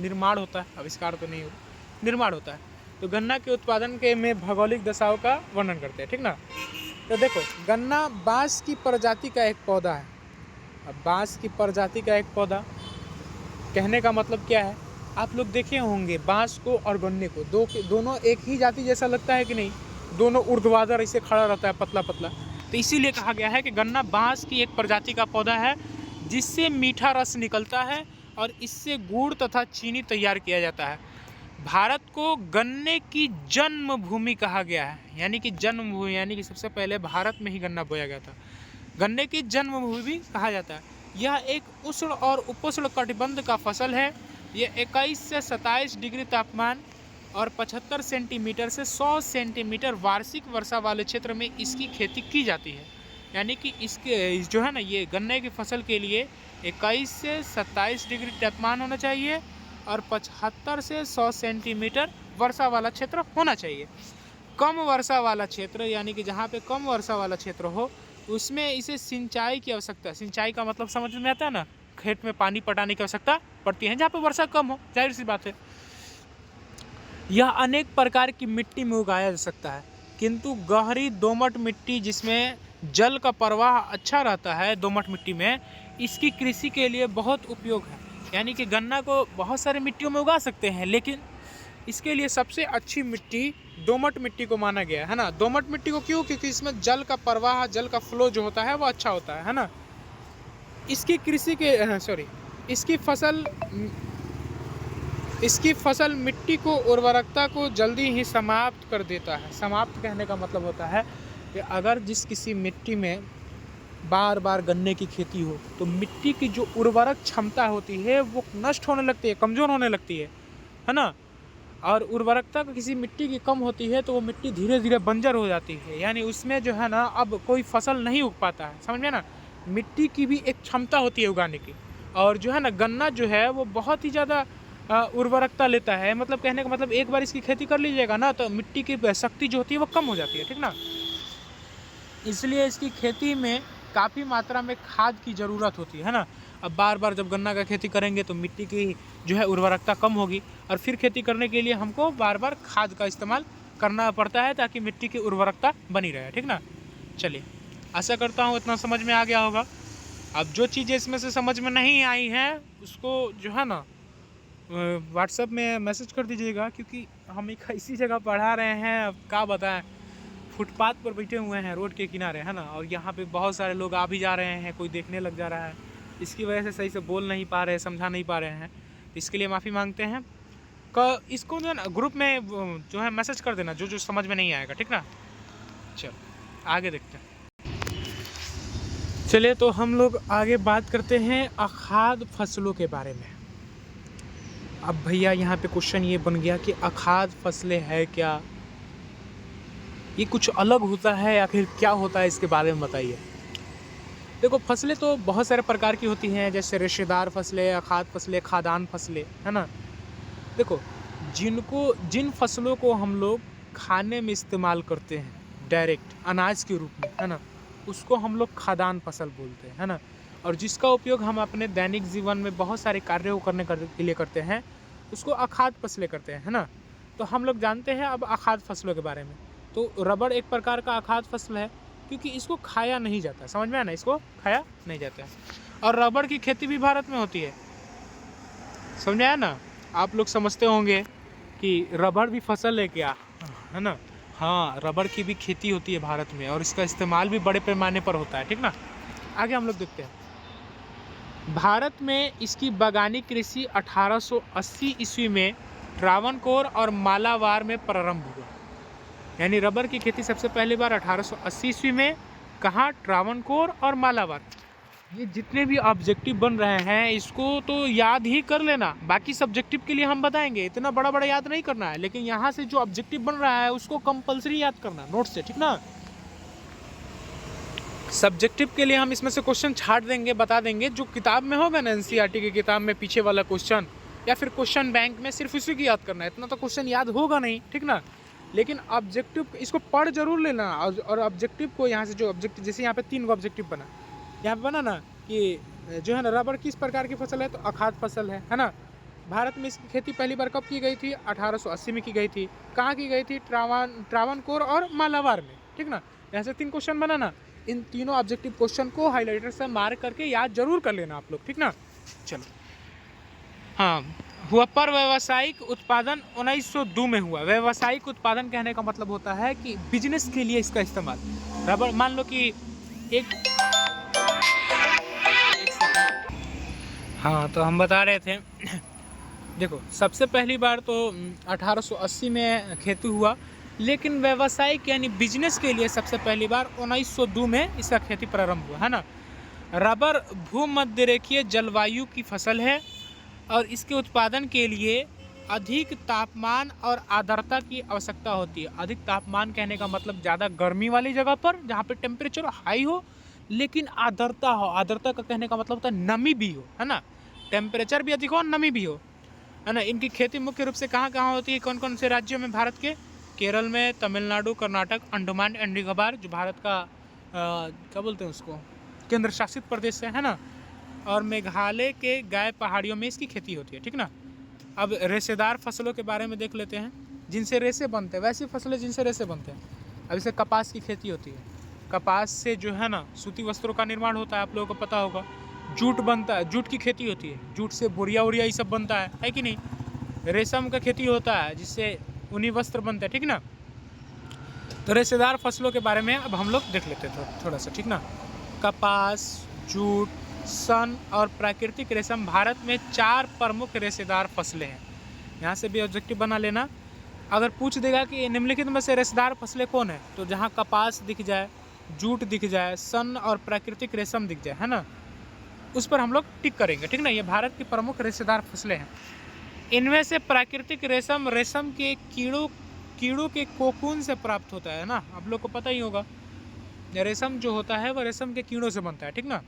निर्माण होता है, आविष्कार तो नहीं होता, निर्माण होता है। तो गन्ना के उत्पादन के में भौगोलिक दशाओं का वर्णन करते हैं, ठीक ना। तो देखो, गन्ना बांस की प्रजाति का एक पौधा है। अब बांस की प्रजाति का एक पौधा कहने का मतलब क्या है, आप लोग देखे होंगे बांस को और गन्ने को दोनों एक ही जाति जैसा लगता है कि नहीं, दोनों ऊर्ध्वाधर ऐसे खड़ा रहता है, पतला पतला। तो इसीलिए कहा गया है कि गन्ना बांस की एक प्रजाति का पौधा है जिससे मीठा रस निकलता है और इससे गुड़ तथा चीनी तैयार किया जाता है। भारत को गन्ने की जन्मभूमि कहा गया है, यानी कि जन्मभूमि यानी कि सबसे पहले भारत में ही गन्ना बोया गया था। गन्ने की जन्मभूमि भी कहा जाता है। यह एक उष्ण और उपोष्ण कटिबंध का फसल है। यह 21 से 27 डिग्री तापमान और 75 सेंटीमीटर से 100 सेंटीमीटर वार्षिक वर्षा वाले क्षेत्र में इसकी खेती की जाती है। यानी कि इसके जो है ना, ये गन्ने की फसल के लिए 21 से 27 डिग्री तापमान होना चाहिए और 75 से 100 सेंटीमीटर वर्षा वाला क्षेत्र होना चाहिए। कम वर्षा वाला क्षेत्र यानी कि जहाँ पे कम वर्षा वाला क्षेत्र हो उसमें इसे सिंचाई की आवश्यकता है। सिंचाई का मतलब समझ में आता है ना, खेत में पानी पटाने की आवश्यकता पड़ती है जहाँ पे वर्षा कम हो, जाहिर सी बात है। यह अनेक प्रकार की मिट्टी में उगाया जा सकता है, किंतु गहरी दोमट मिट्टी जिसमें जल का प्रवाह अच्छा रहता है, दोमट मिट्टी में, इसकी कृषि के लिए बहुत उपयोग है। यानी कि गन्ना को बहुत सारे मिट्टियों में उगा सकते हैं, लेकिन इसके लिए सबसे अच्छी मिट्टी दोमट मिट्टी को माना गया है ना। दोमट मिट्टी को क्यों, क्योंकि इसमें जल का प्रवाह, जल का फ्लो जो होता है वो अच्छा होता है ना। इसकी कृषि के इसकी फसल इसकी फसल मिट्टी को उर्वरकता को जल्दी ही समाप्त कर देता है। समाप्त कहने का मतलब होता है कि अगर जिस किसी मिट्टी में बार बार गन्ने की खेती हो तो मिट्टी की जो उर्वरक क्षमता होती है वो नष्ट होने लगती है, कमज़ोर होने लगती है ना। और उर्वरकता किसी मिट्टी की कम होती है तो वो मिट्टी धीरे धीरे बंजर हो जाती है, यानी उसमें जो है ना अब कोई फसल नहीं उग पाता है, समझ में ना। मिट्टी की भी एक क्षमता होती है उगाने की, और जो है ना गन्ना जो है वो बहुत ही ज़्यादा उर्वरकता लेता है। मतलब कहने का मतलब एक बार इसकी खेती कर लीजिएगा ना तो मिट्टी की शक्ति जो होती है वो कम हो जाती है, ठीक ना। इसलिए इसकी खेती में काफ़ी मात्रा में खाद की ज़रूरत होती है ना। अब बार बार जब गन्ना का खेती करेंगे तो मिट्टी की जो है उर्वरकता कम होगी, और फिर खेती करने के लिए हमको बार बार खाद का इस्तेमाल करना पड़ता है ताकि मिट्टी की उर्वरकता बनी रहे, ठीक ना। चलिए, आशा करता हूँ इतना समझ में आ गया होगा। अब जो चीज़ें इसमें से समझ में नहीं आई हैं उसको जो है ना व्हाट्सएप में मैसेज कर दीजिएगा, क्योंकि हम एक ऐसी जगह पढ़ा रहे हैं, अब क्या बताएं, फुटपाथ पर बैठे हुए हैं रोड के किनारे, है ना। और यहाँ पे बहुत सारे लोग आ भी जा रहे हैं, कोई देखने लग जा रहा है, इसकी वजह से सही से बोल नहीं पा रहे, समझा नहीं पा रहे हैं, इसके लिए माफ़ी मांगते हैं। इसको जो है ना ग्रुप में जो है मैसेज कर देना जो जो समझ में नहीं आएगा, ठीक ना। चलो आगे देखते हैं। चलिए तो हम लोग आगे बात करते हैं अखाद्य फसलों के बारे में। अब भैया यहाँ पे क्वेश्चन ये बन गया कि अखाद्य फसलें है क्या, ये कुछ अलग होता है या फिर क्या होता है, इसके बारे में बताइए। देखो, फसलें तो बहुत सारे प्रकार की होती हैं, जैसे रेशेदार फसलें, अखाद्य फसलें, खाद्यान्न फसलें, है ना। देखो, जिन फसलों को हम लोग खाने में इस्तेमाल करते हैं डायरेक्ट अनाज के रूप में, है ना, उसको हम लोग खाद्यान्न फसल बोलते हैं, है ना। और जिसका उपयोग हम अपने दैनिक जीवन में बहुत सारे कार्यों को करने के लिए करते हैं उसको अखाद्य फसलें करते हैं, है ना। तो हम लोग जानते हैं अब अखाद्य फसलों के बारे में। तो रबड़ एक प्रकार का अखाद्य फसल है, क्योंकि इसको खाया नहीं जाता, समझ में आया ना, इसको खाया नहीं जाता है। और रबड़ की खेती भी भारत में होती है, समझ में आया ना। आप लोग समझते होंगे कि रबड़ भी फसल है क्या, है ना। हाँ, रबड़ की भी खेती होती है भारत में, और इसका इस्तेमाल भी बड़े पैमाने पर होता है, ठीक ना। आगे हम लोग देखते हैं। भारत में इसकी बागानी कृषि 1880 ईस्वी में ट्रावनकोर और मालाबार में प्रारंभ हुआ। यानी रबर की खेती सबसे पहली बार 1880 ईस्वी में कहाँ, ट्रावनकोर और मालाबार। ये जितने भी ऑब्जेक्टिव बन रहे हैं इसको तो याद ही कर लेना, बाकी सब्जेक्टिव के लिए हम बताएंगे, इतना बड़ा बड़ा याद नहीं करना है, लेकिन यहाँ से जो ऑब्जेक्टिव बन रहा है उसको कंपलसरी याद करना नोट से, ठीक ना। सब्जेक्टिव के लिए हम इसमें से क्वेश्चन छाट देंगे, बता देंगे, जो किताब में होगा ना एनसीईआरटी की किताब में पीछे वाला क्वेश्चन, या फिर क्वेश्चन बैंक में सिर्फ उसी की याद करना है, इतना तो क्वेश्चन याद होगा नहीं, ठीक ना। लेकिन ऑब्जेक्टिव इसको पढ़ जरूर लेना, और ऑब्जेक्टिव को यहाँ से जो ऑब्जेक्टिव, जैसे यहाँ पे 3 ऑब्जेक्टिव बना, यहाँ पे बना ना कि जो है ना रबर किस प्रकार की फसल है, तो अखाद्य फसल है ना। भारत में इसकी खेती पहली बार कब की गई थी, 1880 में की गई थी। कहाँ की गई थी, ट्रावनकोर और मालाबार में, ठीक ना। यहाँ से 3 क्वेश्चन बना ना, इन तीनों ऑब्जेक्टिव क्वेश्चन को हाईलाइटर से मार्क करके याद जरूर कर लेना आप लोग, ठीक ना। चलो, हाँ, हुआ पर व्यावसायिक उत्पादन 1902 में हुआ। व्यावसायिक उत्पादन कहने का मतलब होता है कि बिजनेस के लिए इसका इस्तेमाल। रबर, मान लो कि एक हाँ, तो हम बता रहे थे देखो, सबसे पहली बार तो 1880 में खेती हुआ, लेकिन व्यावसायिक यानी बिजनेस के लिए सबसे पहली बार 1902 में इसका खेती प्रारंभ हुआ, है ना। रबर भूमध्य रेखीय जलवायु की फसल है और इसके उत्पादन के लिए अधिक तापमान और आर्द्रता की आवश्यकता होती है। अधिक तापमान कहने का मतलब ज़्यादा गर्मी वाली जगह पर जहाँ पे टेम्परेचर हाई हो, लेकिन आर्द्रता हो। आर्द्रता का कहने का मतलब होता है नमी भी हो, है ना। टेम्परेचर भी अधिक हो, नमी भी हो, है ना। इनकी खेती मुख्य रूप से कहाँ कहाँ होती है, कौन कौन से राज्यों में भारत के, केरल में, तमिलनाडु, कर्नाटक, अंडमान एंड निकोबार, जो भारत का क्या बोलते हैं उसको, केंद्र शासित प्रदेश है ना, और मेघालय के गाय पहाड़ियों में इसकी खेती होती है, ठीक ना। अब रेशेदार फसलों के बारे में देख लेते हैं, जिनसे रेशे बनते हैं, वैसी फसलें जिनसे रेशे बनते हैं। अब इसे कपास की खेती होती है, कपास से जो है ना सूती वस्त्रों का निर्माण होता है, आप लोगों को पता होगा। जूट बनता है, जूट की खेती होती है, जूट से बोरिया वोरिया ये सब बनता है कि नहीं। रेशम का खेती होता है जिससे ऊनी वस्त्र बनते हैं, ठीक ना। तो रेशेदार फसलों के बारे में अब हम लोग देख लेते हैं थोड़ा सा, ठीक ना। कपास, जूट, सन और प्राकृतिक रेशम, भारत में 4 प्रमुख रेशेदार फसलें हैं। यहाँ से भी ऑब्जेक्टिव बना लेना। अगर पूछ देगा कि निम्नलिखित में से रेशेदार फसलें कौन है, तो जहाँ कपास दिख जाए, जूट दिख जाए, सन और प्राकृतिक रेशम दिख जाए, है ना, उस पर हम लोग टिक करेंगे, ठीक ना। ये भारत की प्रमुख रेशेदार फसलें हैं। इनमें से प्राकृतिक रेशम रेशम के कीड़ों के कोकून से प्राप्त होता है ना, आप लोग को पता ही होगा। रेशम जो होता है वह रेशम के कीड़ों से बनता है, ठीक ना।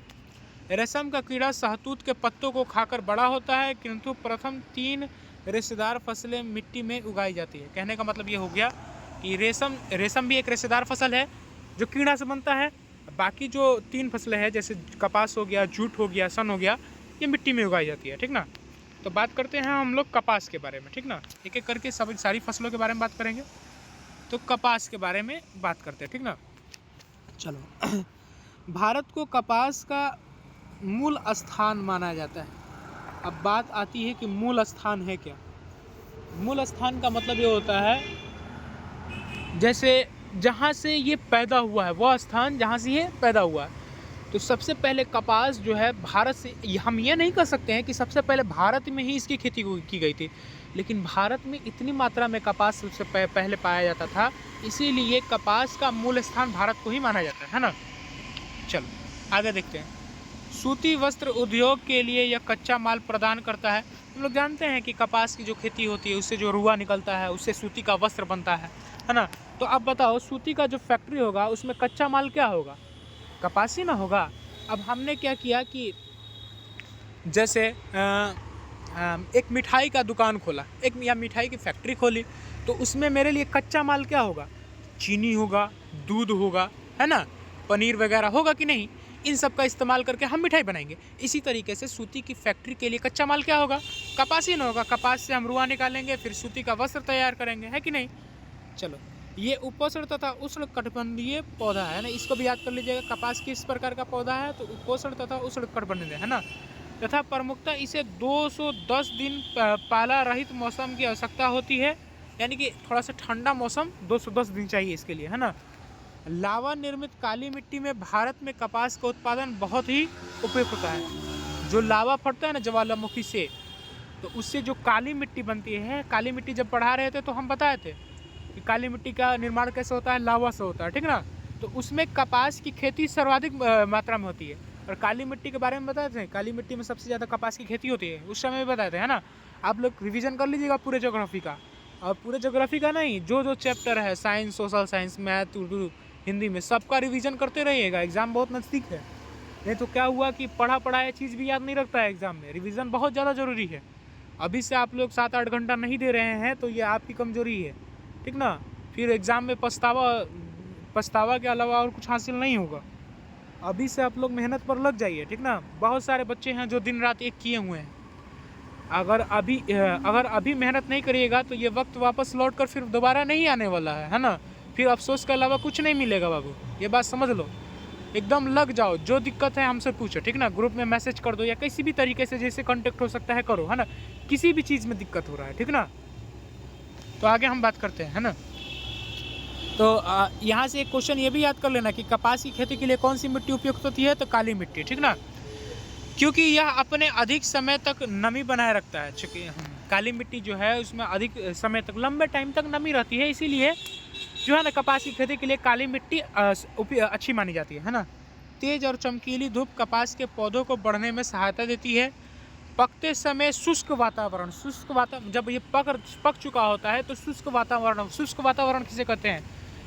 रेशम का कीड़ा शहतूत के पत्तों को खाकर बड़ा होता है, किंतु प्रथम 3 रेशेदार फसलें मिट्टी में उगाई जाती है। कहने का मतलब ये हो गया कि रेशम भी एक रेशेदार फसल है जो कीड़ा से बनता है। बाकी जो 3 फसलें हैं जैसे कपास हो गया, जूट हो गया, सन हो गया, ये मिट्टी में उगाई जाती है, ठीक ना। तो बात करते हैं हम लोग कपास के बारे में, ठीक ना। एक एक करके सारी फसलों के बारे में बात करेंगे। तो कपास के बारे में बात करते हैं, ठीक ना। चलो भारत को कपास का मूल स्थान माना जाता है। अब बात आती है कि मूल स्थान है क्या। मूल स्थान का मतलब ये होता है जैसे जहाँ से ये पैदा हुआ है, वह स्थान जहाँ से ये पैदा हुआ है। तो सबसे पहले कपास जो है भारत से, हम ये नहीं कह सकते हैं कि सबसे पहले भारत में ही इसकी खेती की गई थी, लेकिन भारत में इतनी मात्रा में कपास सबसे पहले पाया जाता था, इसीलिए कपास का मूल स्थान भारत को ही माना जाता है ना। चलो आगे देखते हैं। सूती वस्त्र उद्योग के लिए यह कच्चा माल प्रदान करता है। हम लोग जानते हैं कि कपास की जो खेती होती है उससे जो रुआ निकलता है उससे सूती का वस्त्र बनता है ना। तो अब बताओ, सूती का जो फैक्ट्री होगा उसमें कच्चा माल क्या होगा? कपास ही ना होगा। अब हमने क्या किया कि जैसे एक मिठाई का दुकान खोला, या मिठाई की फैक्ट्री खोली, तो उसमें मेरे लिए कच्चा माल क्या होगा? चीनी होगा, दूध होगा, है ना, पनीर वगैरह होगा कि नहीं। इन सब का इस्तेमाल करके हम मिठाई बनाएंगे। इसी तरीके से सूती की फैक्ट्री के लिए कच्चा माल क्या होगा? कपास ही ना होगा। कपास से हम रुआ निकालेंगे, फिर सूती का वस्त्र तैयार करेंगे, है कि नहीं। चलो, ये उपोष्ण तथा उष्ण कटिबंधीय पौधा है ना, इसको भी याद कर लीजिएगा। कपास किस प्रकार का पौधा है? तो उपोष्ण तथा उष्ण कटिबंधीय, है ना। तथा प्रमुखता इसे 210 दिन पाला रहित मौसम की आवश्यकता होती है, यानी कि थोड़ा सा ठंडा मौसम 210 दिन चाहिए इसके लिए, है ना। लावा निर्मित काली मिट्टी में भारत में कपास का उत्पादन बहुत ही उपयुक्त होता है। जो लावा फटता है ना ज्वालामुखी से, तो उससे जो काली मिट्टी बनती है, काली मिट्टी जब पढ़ा रहे थे तो हम बताए थे कि काली मिट्टी का निर्माण कैसे होता है, लावा से होता है, ठीक ना। तो उसमें कपास की खेती सर्वाधिक मात्रा में होती है। और काली मिट्टी के बारे में बताए थे, काली मिट्टी में सबसे ज़्यादा कपास की खेती होती है, उस समय भी बताए थे, है ना। आप लोग रिविजन कर लीजिएगा पूरे ज्योग्राफी का, और पूरे ज्योग्राफी का नहीं, जो चैप्टर है, science, social science, math, Urdu, Hindi में, सबका रिवीजन करते रहिएगा। एग्जाम बहुत नज़दीक है, नहीं तो क्या हुआ कि पढ़ाया चीज़ भी याद नहीं रखता है एग्जाम में। रिवीजन बहुत ज़्यादा ज़रूरी है। अभी से आप लोग 7-8 घंटा नहीं दे रहे हैं तो ये आपकी कमजोरी है, ठीक ना। फिर एग्ज़ाम में पछतावा के अलावा और कुछ हासिल नहीं होगा। अभी से आप लोग मेहनत पर लग जाइए, ठीक ना। बहुत सारे बच्चे हैं जो दिन रात एक किए हुए हैं। अगर अभी मेहनत नहीं करिएगा तो ये वक्त वापस लौट कर फिर दोबारा नहीं आने वाला है ना। फिर अफसोस के अलावा कुछ नहीं मिलेगा बाबू, ये बात समझ लो। एकदम लग जाओ, जो दिक्कत है हमसे पूछो, ठीक ना। ग्रुप में मैसेज कर दो या किसी भी तरीके से जैसे कांटेक्ट हो सकता है करो, है ना। किसी भी चीज़ में दिक्कत हो रहा है, ठीक ना। तो आगे हम बात करते हैं, है ना। तो यहाँ से एक क्वेश्चन ये भी याद कर लेना कि कपास की खेती के लिए कौन सी मिट्टी उपयुक्त होती है? तो काली मिट्टी, ठीक ना, क्योंकि यह अपने अधिक समय तक नमी बनाए रखता है। चूँकि काली मिट्टी जो है उसमें अधिक समय तक, लंबे टाइम तक नमी रहती है, इसीलिए जो है ना कपास की खेती के लिए काली मिट्टी अच्छी मानी जाती है ना। तेज और चमकीली धूप कपास के पौधों को बढ़ने में सहायता देती है। पकते समय शुष्क वातावरण, जब ये पक चुका होता है तो शुष्क वातावरण किसे कहते हैं?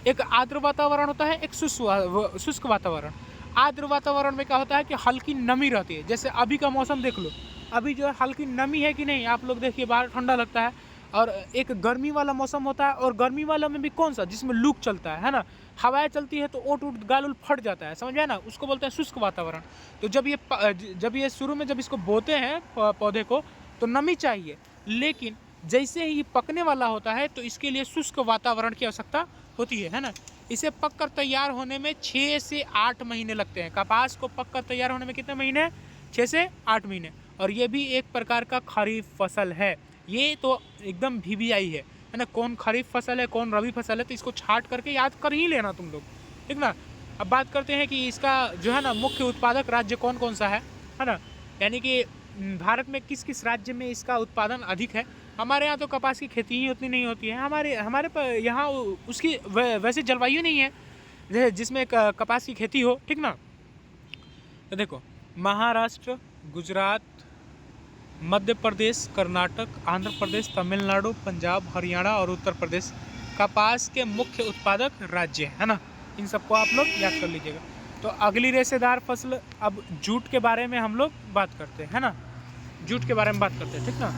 एक आर्द्र वातावरण होता है, एक शुष्क वातावरण। आर्द्र वातावरण में क्या होता है कि हल्की नमी रहती है। जैसे अभी का मौसम देख लो, अभी जो है हल्की नमी है कि नहीं, आप लोग देखिए बाहर ठंडा लगता है। और एक गर्मी वाला मौसम होता है, और गर्मी वाला में भी कौन सा, जिसमें लू चलता है ना, हवाएं चलती है तो ओट गाल उल फट जाता है, समझ आया ना, उसको बोलते हैं शुष्क वातावरण। तो जब ये शुरू में जब इसको बोते हैं पौधे को तो नमी चाहिए, लेकिन जैसे ही पकने वाला होता है तो इसके लिए शुष्क वातावरण की आवश्यकता होती है ना। इसे पककर तैयार होने में 6 से 8 महीने लगते हैं। कपास को पककर तैयार होने में कितने महीने? 6 से 8 महीने। और ये भी एक प्रकार का खरीफ फसल है। ये तो एकदम VVI है ना। कौन खरीफ फसल है, कौन रबी फसल है, तो इसको छाट करके याद कर ही लेना तुम लोग, ठीक ना। अब बात करते हैं कि इसका जो है ना मुख्य उत्पादक राज्य कौन कौन सा है ना। यानी कि भारत में किस किस राज्य में इसका उत्पादन अधिक है हमारे यहाँ तो कपास की खेती ही उतनी नहीं होती है, हमारे यहाँ उसकी वैसे जलवायु नहीं है जिसमें कपास की खेती हो, ठीक ना। तो देखो, महाराष्ट्र, गुजरात, मध्य प्रदेश, कर्नाटक, आंध्र प्रदेश, तमिलनाडु, पंजाब, हरियाणा और उत्तर प्रदेश कपास के मुख्य उत्पादक राज्य है ना। इन सबको आप लोग याद कर लीजिएगा। तो अगली रेशेदार फसल, अब जूट के बारे में हम लोग बात करते हैं, है ना। जूट के बारे में बात करते हैं, ठीक ना।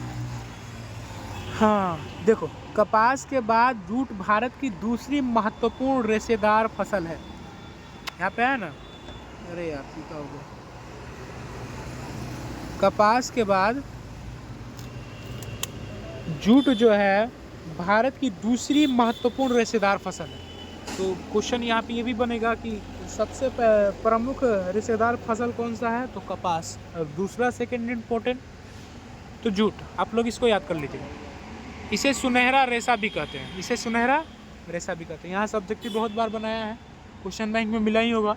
हाँ देखो, कपास के बाद जूट भारत की दूसरी महत्वपूर्ण रेशेदार फसल है। यहाँ पे है ना, अरे यार क्या हो गया। कपास के बाद जूट जो है भारत की दूसरी महत्वपूर्ण रेशेदार फसल है। तो क्वेश्चन यहाँ पे ये भी बनेगा कि सबसे प्रमुख रेशेदार फसल कौन सा है, तो कपास। और दूसरा सेकंड इम्पोर्टेंट तो जूट। आप लोग इसको याद कर लीजिएगा। इसे सुनहरा रेशा भी कहते हैं, इसे सुनहरा रेशा भी कहते हैं। यहाँ सब्जेक्टिव बहुत बार बनाया है, क्वेश्चन बैंक में मिला ही होगा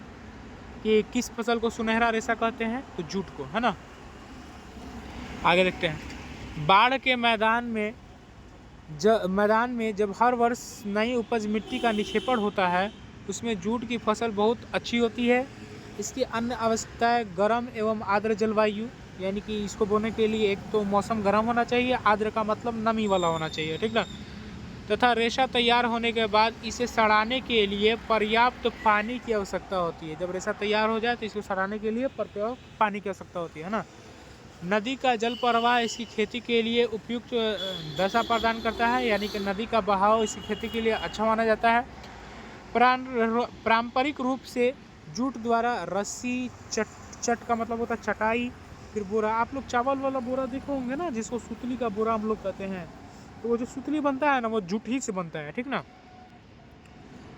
कि किस फसल को सुनहरा रेशा कहते हैं, तो जूट को, है ना। आगे देखते हैं। बाढ़ के मैदान में जब हर वर्ष नई उपज मिट्टी का निक्षेपण होता है, उसमें जूट की फसल बहुत अच्छी होती है। इसकी अन्य आवश्यकताएं गर्म एवं आर्द्र जलवायु, यानी कि इसको बोने के लिए एक तो मौसम गर्म होना चाहिए, आर्द्र का मतलब नमी वाला होना चाहिए, ठीक ना। तथा रेशा तैयार होने के बाद इसे सड़ाने के लिए पर्याप्त पानी की आवश्यकता होती है। जब रेशा तैयार हो जाए तो इसको सड़ाने के लिए पर्याप्त पानी की आवश्यकता होती है ना। नदी का जल प्रवाह इसकी खेती के लिए उपयुक्त दशा प्रदान करता है, यानी कि नदी का बहाव इसकी खेती के लिए अच्छा माना जाता है। पारंपरिक रूप से जूट द्वारा रस्सी, चट का मतलब होता है चटाई, फिर बोरा। आप लोग चावल वाला बोरा देखे होंगे ना, जिसको सुतली का बोरा हम लोग कहते हैं। तो वो जो सुतली बनता है ना, वो जूट ही से बनता है, ठीक ना।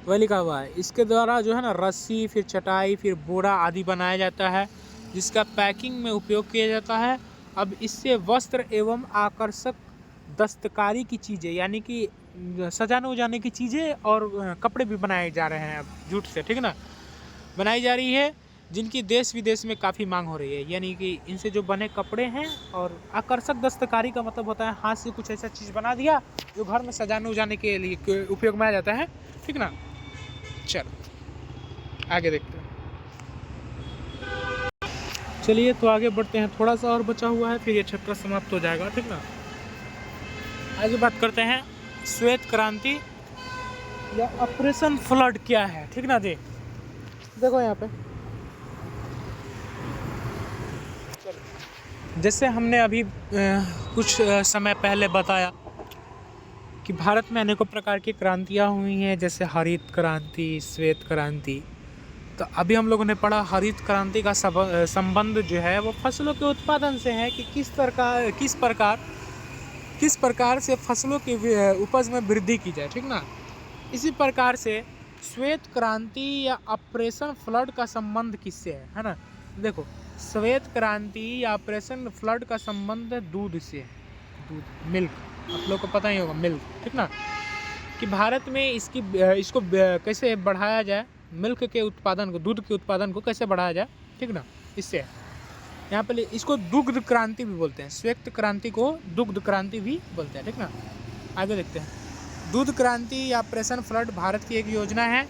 वही लिखा हुआ है। इसके द्वारा जो है ना रस्सी, फिर चटाई, फिर बोरा आदि बनाया जाता है, जिसका पैकिंग में उपयोग किया जाता है। अब इससे वस्त्र एवं आकर्षक दस्तकारी की चीज़ें, यानी कि सजाने उजाने की चीज़ें और कपड़े भी बनाए जा रहे हैं अब जूट से, ठीक ना, बनाई जा रही है, जिनकी देश विदेश में काफ़ी मांग हो रही है। यानी कि इनसे जो बने कपड़े हैं, और आकर्षक दस्तकारी का मतलब होता है हाथ से कुछ ऐसा चीज़ बना दिया जो घर में सजाने उजाने के लिए उपयोग में आ जाता है, ठीक ना। चलो आगे देखते हैं। चलिए तो आगे बढ़ते हैं, थोड़ा सा और बचा हुआ है, फिर ये चैप्टर समाप्त हो जाएगा, ठीक ना। आगे बात करते हैं श्वेत क्रांति या ऑपरेशन फ्लड क्या है, ठीक ना जी। देखो यहाँ पे जैसे हमने अभी कुछ समय पहले बताया कि भारत में अनेकों प्रकार की क्रांतियाँ हुई हैं, जैसे हरित क्रांति, श्वेत क्रांति। तो अभी हम लोगों ने पढ़ा हरित क्रांति का संबंध जो है वो फसलों के उत्पादन से है, कि किस प्रकार से फसलों की उपज में वृद्धि की जाए, ठीक ना। इसी प्रकार से श्वेत क्रांति या ऑपरेशन फ्लड का संबंध किससे है ना। देखो, श्वेत क्रांति या ऑपरेशन फ्लड का संबंध दूध से है, दूध, मिल्क। आप लोग को पता ही होगा मिल्क, ठीक ना, कि भारत में इसको कैसे बढ़ाया जाए, मिल्क के उत्पादन को, दूध के उत्पादन को कैसे बढ़ाया जाए, ठीक ना। इससे यहाँ पे इसको दुग्ध क्रांति भी बोलते हैं, श्वेत क्रांति को दुग्ध क्रांति भी बोलते हैं, ठीक ना। आगे देखते हैं। दूध क्रांति या ऑपरेशन फ्लड भारत की एक योजना है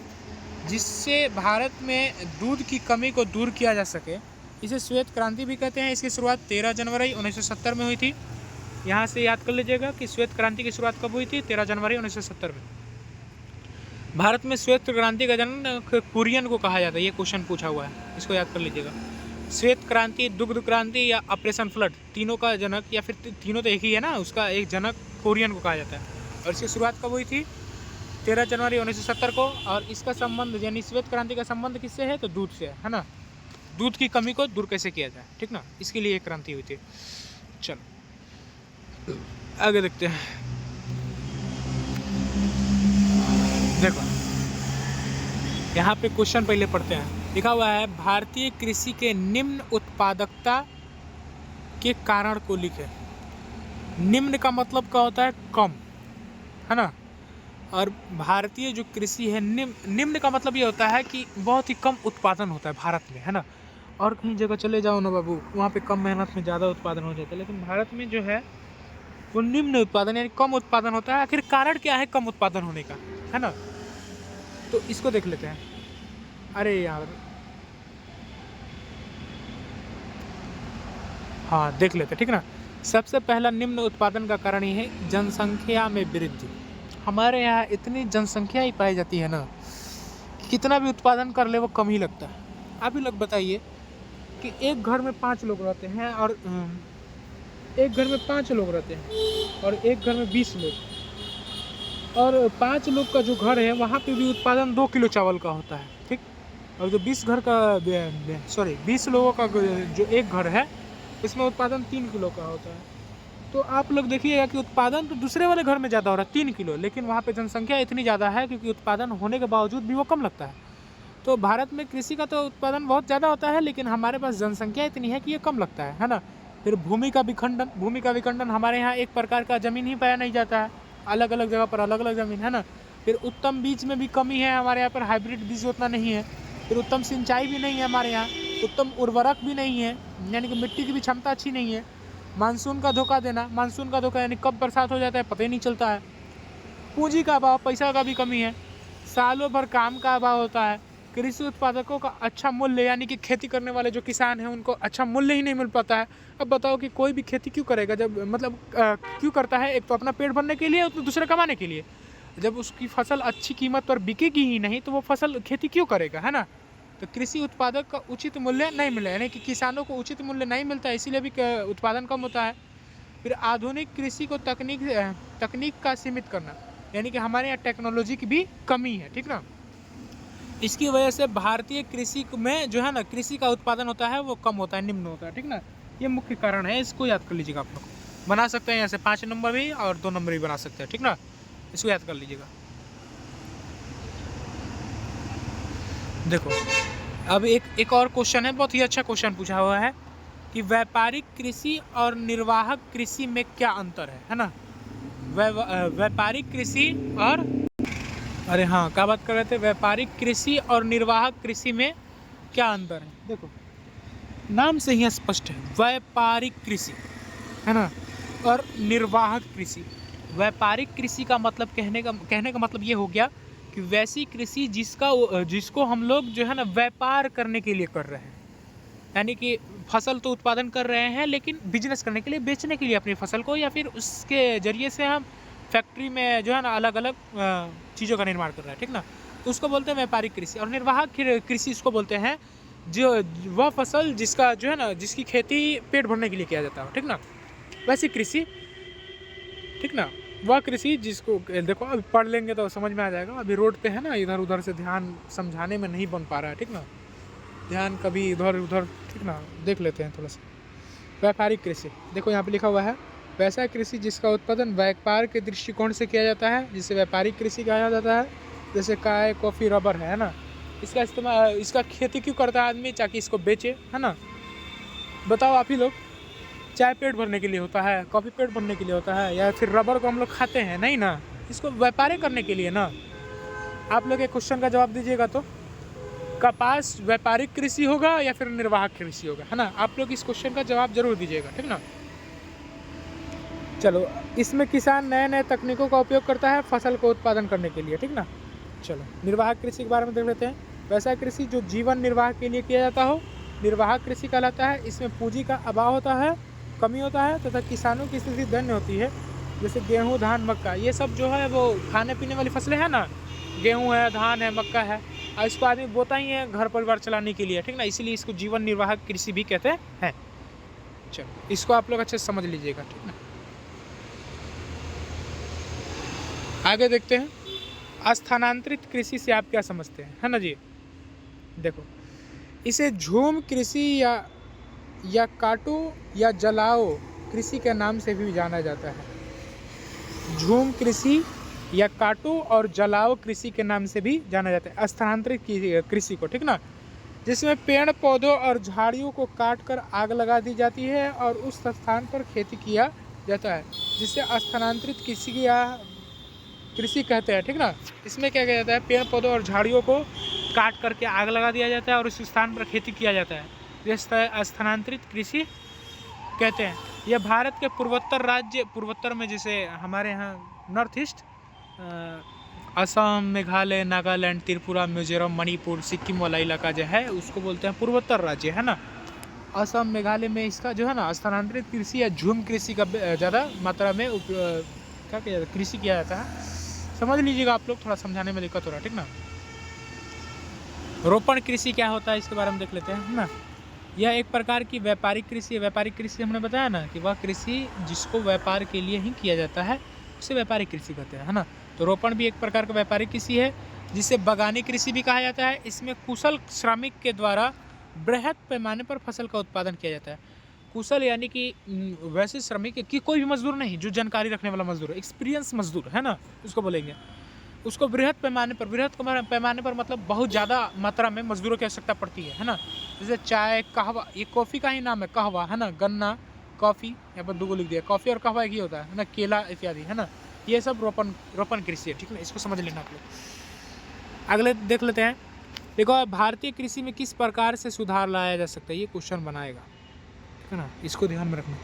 जिससे भारत में दूध की कमी को दूर किया जा सके। इसे श्वेत क्रांति भी कहते हैं। इसकी शुरुआत 13 जनवरी 1970 में हुई थी। यहाँ से याद कर लीजिएगा कि श्वेत क्रांति की शुरुआत कब हुई थी, 13 जनवरी 1970 में। भारत में श्वेत क्रांति का जनक कुरियन को कहा जाता है, ये क्वेश्चन पूछा हुआ है, इसको याद कर लीजिएगा। श्वेत क्रांति, दुग्ध क्रांति या ऑपरेशन फ्लड, तीनों का जनक, या फिर तीनों तो एक ही है ना, उसका एक जनक कुरियन को कहा जाता है। और इसकी शुरुआत कब हुई थी, 13 जनवरी 1970 को। और इसका संबंध, यानी श्वेत क्रांति का संबंध किससे है, तो दूध से है ना। दूध की कमी को दूर कैसे किया जाए, ठीक ना, इसके लिए एक क्रांति हुई थी। चलो आगे देखते हैं। देखो यहाँ पे क्वेश्चन पहले पढ़ते हैं। लिखा हुआ है भारतीय कृषि के निम्न उत्पादकता के कारण को लिखे। निम्न का मतलब क्या होता है, कम, है ना। और भारतीय जो कृषि है, निम्न का मतलब ये होता है कि बहुत ही कम उत्पादन होता है भारत में, है ना। और कहीं जगह चले जाओ ना बाबू, वहाँ पे कम मेहनत में ज़्यादा उत्पादन हो जाता है, लेकिन भारत में जो है वो निम्न उत्पादन यानी कम उत्पादन होता है। आखिर कारण क्या है कम उत्पादन होने का, है ना? तो इसको देख लेते हैं। अरे यार, हाँ देख लेते हैं, ठीक ना। सबसे पहला निम्न उत्पादन का कारण ये है जनसंख्या में वृद्धि। हमारे यहाँ इतनी जनसंख्या ही पाई जाती है ना, कितना भी उत्पादन कर ले वो कम ही लगता है। आप ही लोग बताइए कि एक घर में 5 लोग रहते हैं और एक घर में 5 लोग रहते हैं और एक घर में 20 लोग, और 5 लोग का जो घर है वहाँ पे भी उत्पादन 2 किलो चावल का होता है, ठीक। और जो 20 लोगों का जो एक घर है इसमें उत्पादन 3 किलो का होता है। तो आप लोग देखिएगा कि उत्पादन तो दूसरे वाले घर में ज़्यादा हो रहा है 3 किलो, लेकिन वहाँ पे जनसंख्या इतनी ज़्यादा है क्योंकि उत्पादन होने के बावजूद भी वो कम लगता है। तो भारत में कृषि का तो उत्पादन बहुत ज़्यादा होता है, लेकिन हमारे पास जनसंख्या इतनी है कि ये कम लगता है ना। फिर भूमि का विखंडन हमारे यहाँ एक प्रकार का ज़मीन ही पाया नहीं जाता है, अलग अलग जगह पर अलग अलग ज़मीन, है ना। फिर उत्तम बीज में भी कमी है हमारे यहाँ पर, हाइब्रिड बीज उतना नहीं है। फिर उत्तम सिंचाई भी नहीं है हमारे यहाँ, उत्तम उर्वरक भी नहीं है, यानी कि मिट्टी की भी क्षमता अच्छी नहीं है। मानसून का धोखा यानी कब बरसात हो जाता है पता ही नहीं चलता है। पूंजी का अभाव, पैसा का भी कमी है। सालों भर काम का अभाव होता है। कृषि उत्पादकों का अच्छा मूल्य, यानी कि खेती करने वाले जो किसान हैं उनको अच्छा मूल्य ही नहीं मिल पाता है। अब बताओ कि कोई भी खेती क्यों करेगा, जब मतलब क्यों करता है? एक तो अपना पेट भरने के लिए, और दूसरा कमाने के लिए। जब उसकी फसल अच्छी कीमत पर बिकेगी ही नहीं तो वो फसल खेती क्यों करेगा, है ना। तो कृषि उत्पादक का उचित मूल्य नहीं मिला, यानी कि किसानों को उचित मूल्य नहीं मिलता है, इसीलिए भी उत्पादन कम होता है। फिर आधुनिक कृषि को तकनीक का सीमित करना, यानी कि हमारे यहाँ टेक्नोलॉजी की भी कमी है, ठीक ना। इसकी वजह से भारतीय कृषि में जो है ना, कृषि का उत्पादन होता है वो कम होता है, निम्न होता है, ठीक ना। ये मुख्य कारण है, इसको याद कर लीजिएगा। आप लोग बना सकते हैं यहाँ से 5 नंबर भी और 2 नंबर भी बना सकते हैं, ठीक ना। इसको याद कर लीजिएगा। देखो अब एक और क्वेश्चन है, बहुत ही अच्छा क्वेश्चन पूछा हुआ है कि व्यापारिक कृषि और निर्वाहक कृषि में क्या अंतर है ना। व्यापारिक कृषि और अरे हाँ, क्या बात कर रहे थे? व्यापारिक कृषि और निर्वाहक कृषि में क्या अंतर है? देखो नाम से ही स्पष्ट है, व्यापारिक कृषि, है ना, और निर्वाहक कृषि। व्यापारिक कृषि का मतलब कहने का मतलब ये हो गया कि वैसी कृषि जिसको हम लोग जो है ना व्यापार करने के लिए कर रहे हैं, यानी कि फसल तो उत्पादन कर रहे हैं लेकिन बिजनेस करने के लिए, बेचने के लिए अपनी फसल को, या फिर उसके जरिए से हम फैक्ट्री में जो है ना अलग अलग चीज़ों का निर्माण कर रहा है, ठीक ना। तो उसको बोलते हैं व्यापारिक कृषि। और निर्वाहक कृषि उसको बोलते हैं जो वह फसल जिसका जो है ना, जिसकी खेती पेट भरने के लिए किया जाता है, ठीक ना, वैसी कृषि, ठीक ना। वह कृषि जिसको देखो अभी पढ़ लेंगे तो समझ में आ जाएगा। अभी रोड पे है ना, इधर उधर से ध्यान समझाने में नहीं बन पा रहा है, ठीक ना। ध्यान कभी इधर उधर, ठीक ना, देख लेते हैं थोड़ा सा। व्यापारिक कृषि देखो यहाँ पे लिखा हुआ है, वैसा कृषि जिसका उत्पादन व्यापार के दृष्टिकोण से किया जाता है, जिसे व्यापारिक कृषि कहा जाता है। जैसे चाय, कॉफ़ी, रबर है ना, इसका इस्तेमाल, इसका खेती क्यों करता है आदमी? ताकि इसको बेचे, है ना। बताओ आप ही लोग, चाय पेट भरने के लिए होता है, कॉफ़ी पेट भरने के लिए होता है, या फिर रबर को हम लोग खाते हैं? नहीं ना, इसको व्यापार करने के लिए ना। आप लोग एक क्वेश्चन का जवाब दीजिएगा तो कपास व्यापारिक कृषि होगा या फिर निर्वाहक कृषि होगा, है ना। आप लोग इस क्वेश्चन का जवाब जरूर दीजिएगा, ठीक ना। चलो, इसमें किसान नए नए तकनीकों का उपयोग करता है फसल को उत्पादन करने के लिए, ठीक ना। चलो निर्वाहक कृषि के बारे में देख लेते हैं। वैसा कृषि जो जीवन निर्वाह के लिए किया जाता हो, निर्वाहक कृषि कहलाता है। इसमें पूंजी का अभाव होता है, कमी होता है, तथा किसानों की स्थिति दयनीय होती है। जैसे गेहूँ, धान, मक्का, ये सब जो है वो खाने पीने वाली फसलें हैं ना। गेहूँ है, धान है, मक्का है, और इसको आदमी बोता ही है घर परिवार चलाने के लिए, ठीक ना। इसीलिए इसको जीवन निर्वाहक कृषि भी कहते हैं। चलो इसको आप लोग अच्छे से समझ लीजिएगा, ठीक ना। आगे देखते हैं, स्थानांतरित कृषि से आप क्या समझते हैं, है ना जी। देखो, इसे झूम कृषि या काटो या जलाओ कृषि के नाम से भी जाना जाता है। झूम कृषि या काटो और जलाओ कृषि के नाम से भी जाना जाता है स्थानांतरित कृषि को, ठीक ना। जिसमें पेड़ पौधों और झाड़ियों को काट कर आग लगा दी जाती है और उस स्थान पर खेती किया जाता है, जिसे स्थानांतरित कृषि कहते हैं, ठीक ना। इसमें क्या किया जाता है, पेड़ पौधों और झाड़ियों को काट करके आग लगा दिया जाता है और उस स्थान पर खेती किया जाता है, जिसे स्थानांतरित कृषि कहते हैं। यह भारत के पूर्वोत्तर राज्य, पूर्वोत्तर में जैसे हमारे यहाँ नॉर्थ ईस्ट, असम, मेघालय, नागालैंड, त्रिपुरा, मिजोरम, मणिपुर, सिक्किम वाला इलाका जो है उसको बोलते हैं पूर्वोत्तर राज्य, है ना। असम, मेघालय में इसका जो है ना स्थानांतरित कृषि या झूम कृषि का ज़्यादा मात्रा में क्या किया जाता है, कृषि किया जाता है। समझ लीजिएगा आप लोग, थोड़ा समझाने में दिक्कत हो रहा है, ठीक ना। रोपण कृषि क्या होता है इसके बारे में देख लेते हैं, है ना। यह एक प्रकार की व्यापारिक कृषि है। व्यापारिक कृषि हमने बताया ना कि वह कृषि जिसको व्यापार के लिए ही किया जाता है उसे व्यापारिक कृषि कहते हैं, है ना। तो रोपण भी एक प्रकार का व्यापारिक कृषि है, जिसे बागानी कृषि भी कहा जाता है। इसमें कुशल श्रमिक के द्वारा बृहद पैमाने पर फसल का उत्पादन किया जाता है। कुशल यानी कि वैसे श्रमिक कि कोई भी मजदूर नहीं, जो जानकारी रखने वाला मजदूर, एक्सपीरियंस मजदूर, है ना, उसको बोलेंगे। उसको बृहद पैमाने पर मतलब बहुत ज़्यादा मात्रा में मजदूरों की आवश्यकता पड़ती है ना। जैसे चाय, कहवा, ये कॉफ़ी का ही नाम है कहवा, है ना। गन्ना, कॉफ़ी, यहाँ पर 2 लिख दिया, कॉफ़ी और कहवा एक ही होता है ना, केला इत्यादि, है ना। ये सब रोपण कृषि है, ठीक है, इसको समझ लेना आप लोग। अगले देख लेते हैं। देखो, भारतीय कृषि में किस प्रकार से सुधार लाया जा सकता है, ये क्वेश्चन बनाएगा, ठीक है ना, इसको ध्यान में रखना।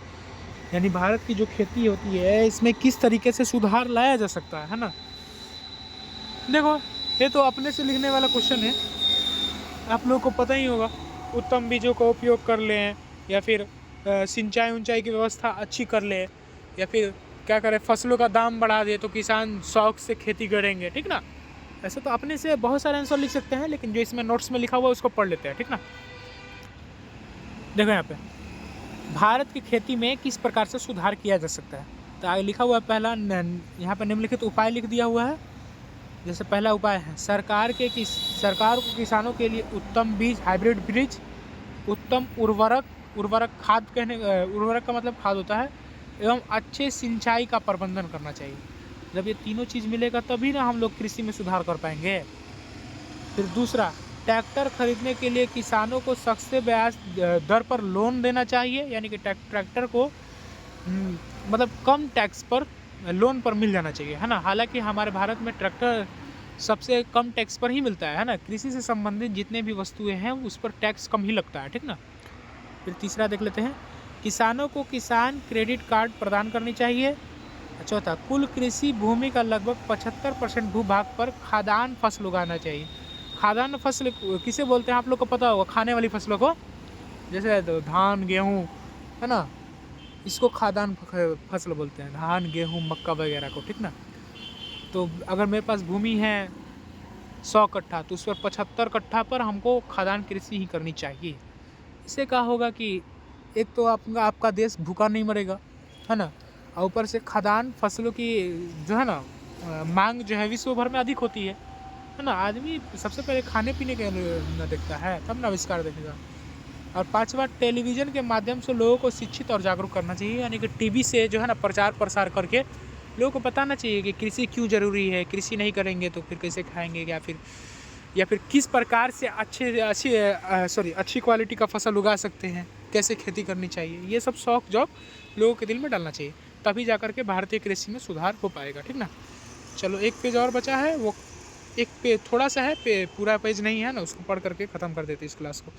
यानी भारत की जो खेती होती है इसमें किस तरीके से सुधार लाया जा सकता है ना। देखो, ये तो अपने से लिखने वाला क्वेश्चन है, आप लोगों को पता ही होगा। उत्तम बीजों का उपयोग कर लें, या फिर सिंचाई उंचाई की व्यवस्था अच्छी कर ले, या फिर क्या करें, फसलों का दाम बढ़ा दे तो किसान शौक से खेती करेंगे, ठीक ना। ऐसे तो अपने से बहुत सारे आंसर लिख सकते हैं, लेकिन जो इसमें नोट्स में लिखा हुआ है उसको पढ़ लेते हैं, ठीक ना। देखो यहाँ पे भारत की खेती में किस प्रकार से सुधार किया जा सकता है, तो आगे लिखा हुआ है पहला, यहाँ पर निम्नलिखित उपाय लिख दिया हुआ है। जैसे पहला उपाय है, सरकार को किसानों के लिए उत्तम बीज, हाइब्रिड बीज, उत्तम उर्वरक खाद उर्वरक का मतलब खाद होता है, एवं अच्छे सिंचाई का प्रबंधन करना चाहिए। जब ये तीनों चीज़ मिलेगा तभी ना हम लोग कृषि में सुधार कर पाएंगे। फिर दूसरा, ट्रैक्टर खरीदने के लिए किसानों को सस्ते ब्याज दर पर लोन देना चाहिए, यानी कि ट्रैक्टर को मतलब कम टैक्स पर लोन पर मिल जाना चाहिए, है ना। हालांकि हमारे भारत में ट्रैक्टर सबसे कम टैक्स पर ही मिलता है ना। कृषि से संबंधित जितने भी वस्तुएं हैं उस पर टैक्स कम ही लगता है, ठीक ना। फिर तीसरा देख लेते हैं, किसानों को किसान क्रेडिट कार्ड प्रदान करनी चाहिए। चौथा, कुल कृषि भूमि का लगभग 75% भूभाग पर खाद्यान्न फसल उगाना चाहिए। खाद्यान्न फसल किसे बोलते हैं आप लोग को पता होगा, खाने वाली फसलों को, जैसे धान, गेहूँ, है ना, इसको खाद्यान्न फसल बोलते हैं, धान, गेहूँ, मक्का वगैरह को, ठीक ना। तो अगर मेरे पास भूमि है 100 कट्ठा, तो उस पर 75 कट्ठा पर हमको खाद्यान्न कृषि ही करनी चाहिए। इससे क्या होगा कि एक तो आपका देश भूखा नहीं मरेगा, है ना, और ऊपर से खाद्यान्न फसलों की जो है ना मांग जो है विश्व भर में अधिक होती है ना। आदमी सबसे पहले खाने पीने के न देखता है, तब ना आविष्कार देखेगा। और पांचवा, टेलीविज़न के माध्यम से लोगों को शिक्षित और जागरूक करना चाहिए, यानी कि टीवी से जो है ना प्रचार प्रसार करके लोगों को बताना चाहिए कि कृषि क्यों ज़रूरी है, कृषि नहीं करेंगे तो फिर कैसे खाएंगे, या फिर किस प्रकार से अच्छी क्वालिटी का फसल उगा सकते हैं, कैसे खेती करनी चाहिए। ये सब शौक जॉब लोगों के दिल में डालना चाहिए, तभी जा करके भारतीय कृषि में सुधार हो पाएगा, ठीक ना। चलो, एक पेज और बचा है, वो एक पेज थोड़ा सा है, पूरा पेज नहीं है ना, उसको पढ़ करके ख़त्म कर देते इस क्लास को।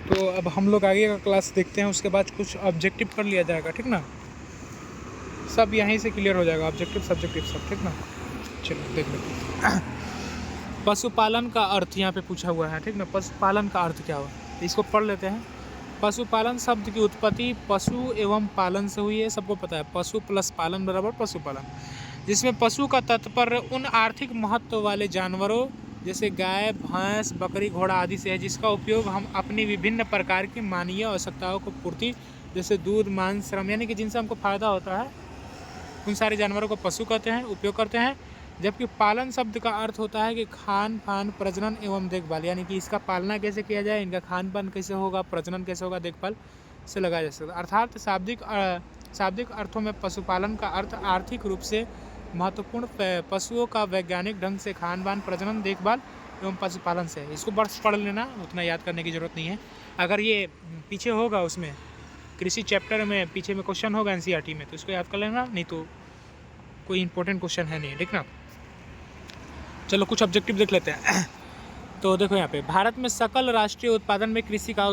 तो अब हम लोग आगे का क्लास देखते हैं, उसके बाद कुछ ऑब्जेक्टिव कर लिया जाएगा, ठीक ना। सब यहीं से क्लियर हो जाएगा, ऑब्जेक्टिव सब्जेक्टिव सब, ठीक ना। चलो देख लेते हैं। पशुपालन का अर्थ यहाँ पे पूछा हुआ है, ठीक ना। पशुपालन का अर्थ क्या हुआ, इसको पढ़ लेते हैं। पशुपालन शब्द की उत्पत्ति पशु एवं पालन से हुई है, सबको पता है। पशु प्लस पालन बराबर पशुपालन, जिसमें पशु का तात्पर्य उन आर्थिक महत्व वाले जानवरों जैसे गाय, भैंस, बकरी, घोड़ा आदि से है, जिसका उपयोग हम अपनी विभिन्न प्रकार की मानवीय आवश्यकताओं को पूर्ति, जैसे दूध, मांस, श्रम, यानी कि जिनसे हमको फायदा होता है, उन सारे जानवरों को पशु कहते हैं, उपयोग करते हैं। जबकि पालन शब्द का अर्थ होता है कि खान पान, प्रजनन एवं देखभाल, यानी कि इसका पालना कैसे किया जाए, इनका खान पान कैसे होगा, प्रजनन कैसे होगा, देखभाल से लगाया जा सकता है। अर्थात शाब्दिक अर्थों में पशुपालन का अर्थ आर्थिक रूप से महत्वपूर्ण पशुओं का वैज्ञानिक ढंग से खान पान, प्रजनन, देखभाल एवं पशुपालन से। इसको बस पढ़ लेना, उतना याद करने की ज़रूरत नहीं है। अगर ये पीछे होगा उसमें कृषि चैप्टर में पीछे में क्वेश्चन होगा एनसीईआरटी में, तो इसको याद कर लेना, नहीं तो कोई इंपॉर्टेंट क्वेश्चन है नहीं, ठीक ना। चलो कुछ ऑब्जेक्टिव देख लेते हैं। तो देखो यहाँ पे, भारत में सकल राष्ट्रीय उत्पादन में कृषि का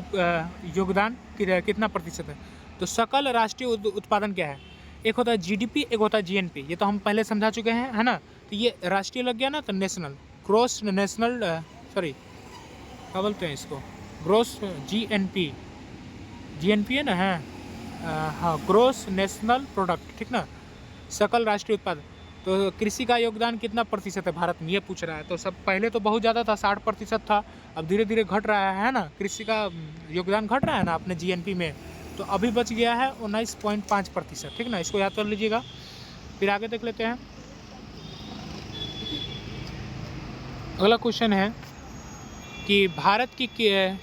योगदान कितना प्रतिशत है, तो सकल राष्ट्रीय उत्पादन क्या है? एक होता है जीडीपी, एक होता है जीएनपी। ये तो हम पहले समझा चुके हैं, है ना। तो ये राष्ट्रीय लग गया ना, तो नेशनल, ग्रोस नेशनल, सॉरी क्या बोलते हैं इसको, ग्रोस जीएनपी, जीएनपी है ना, है हाँ, ग्रोस नेशनल प्रोडक्ट, ठीक ना, सकल राष्ट्रीय उत्पादन। तो कृषि का योगदान कितना प्रतिशत है भारत में, ये पूछ रहा है। तो सब पहले तो बहुत ज़्यादा था, 60% था, अब धीरे धीरे घट रहा है ना, कृषि का योगदान घट रहा है ना अपने जीएनपी में। तो अभी बच गया है 19.5%, ठीक ना, इसको याद कर लीजिएगा। फिर आगे देख लेते हैं। अगला क्वेश्चन है कि भारत की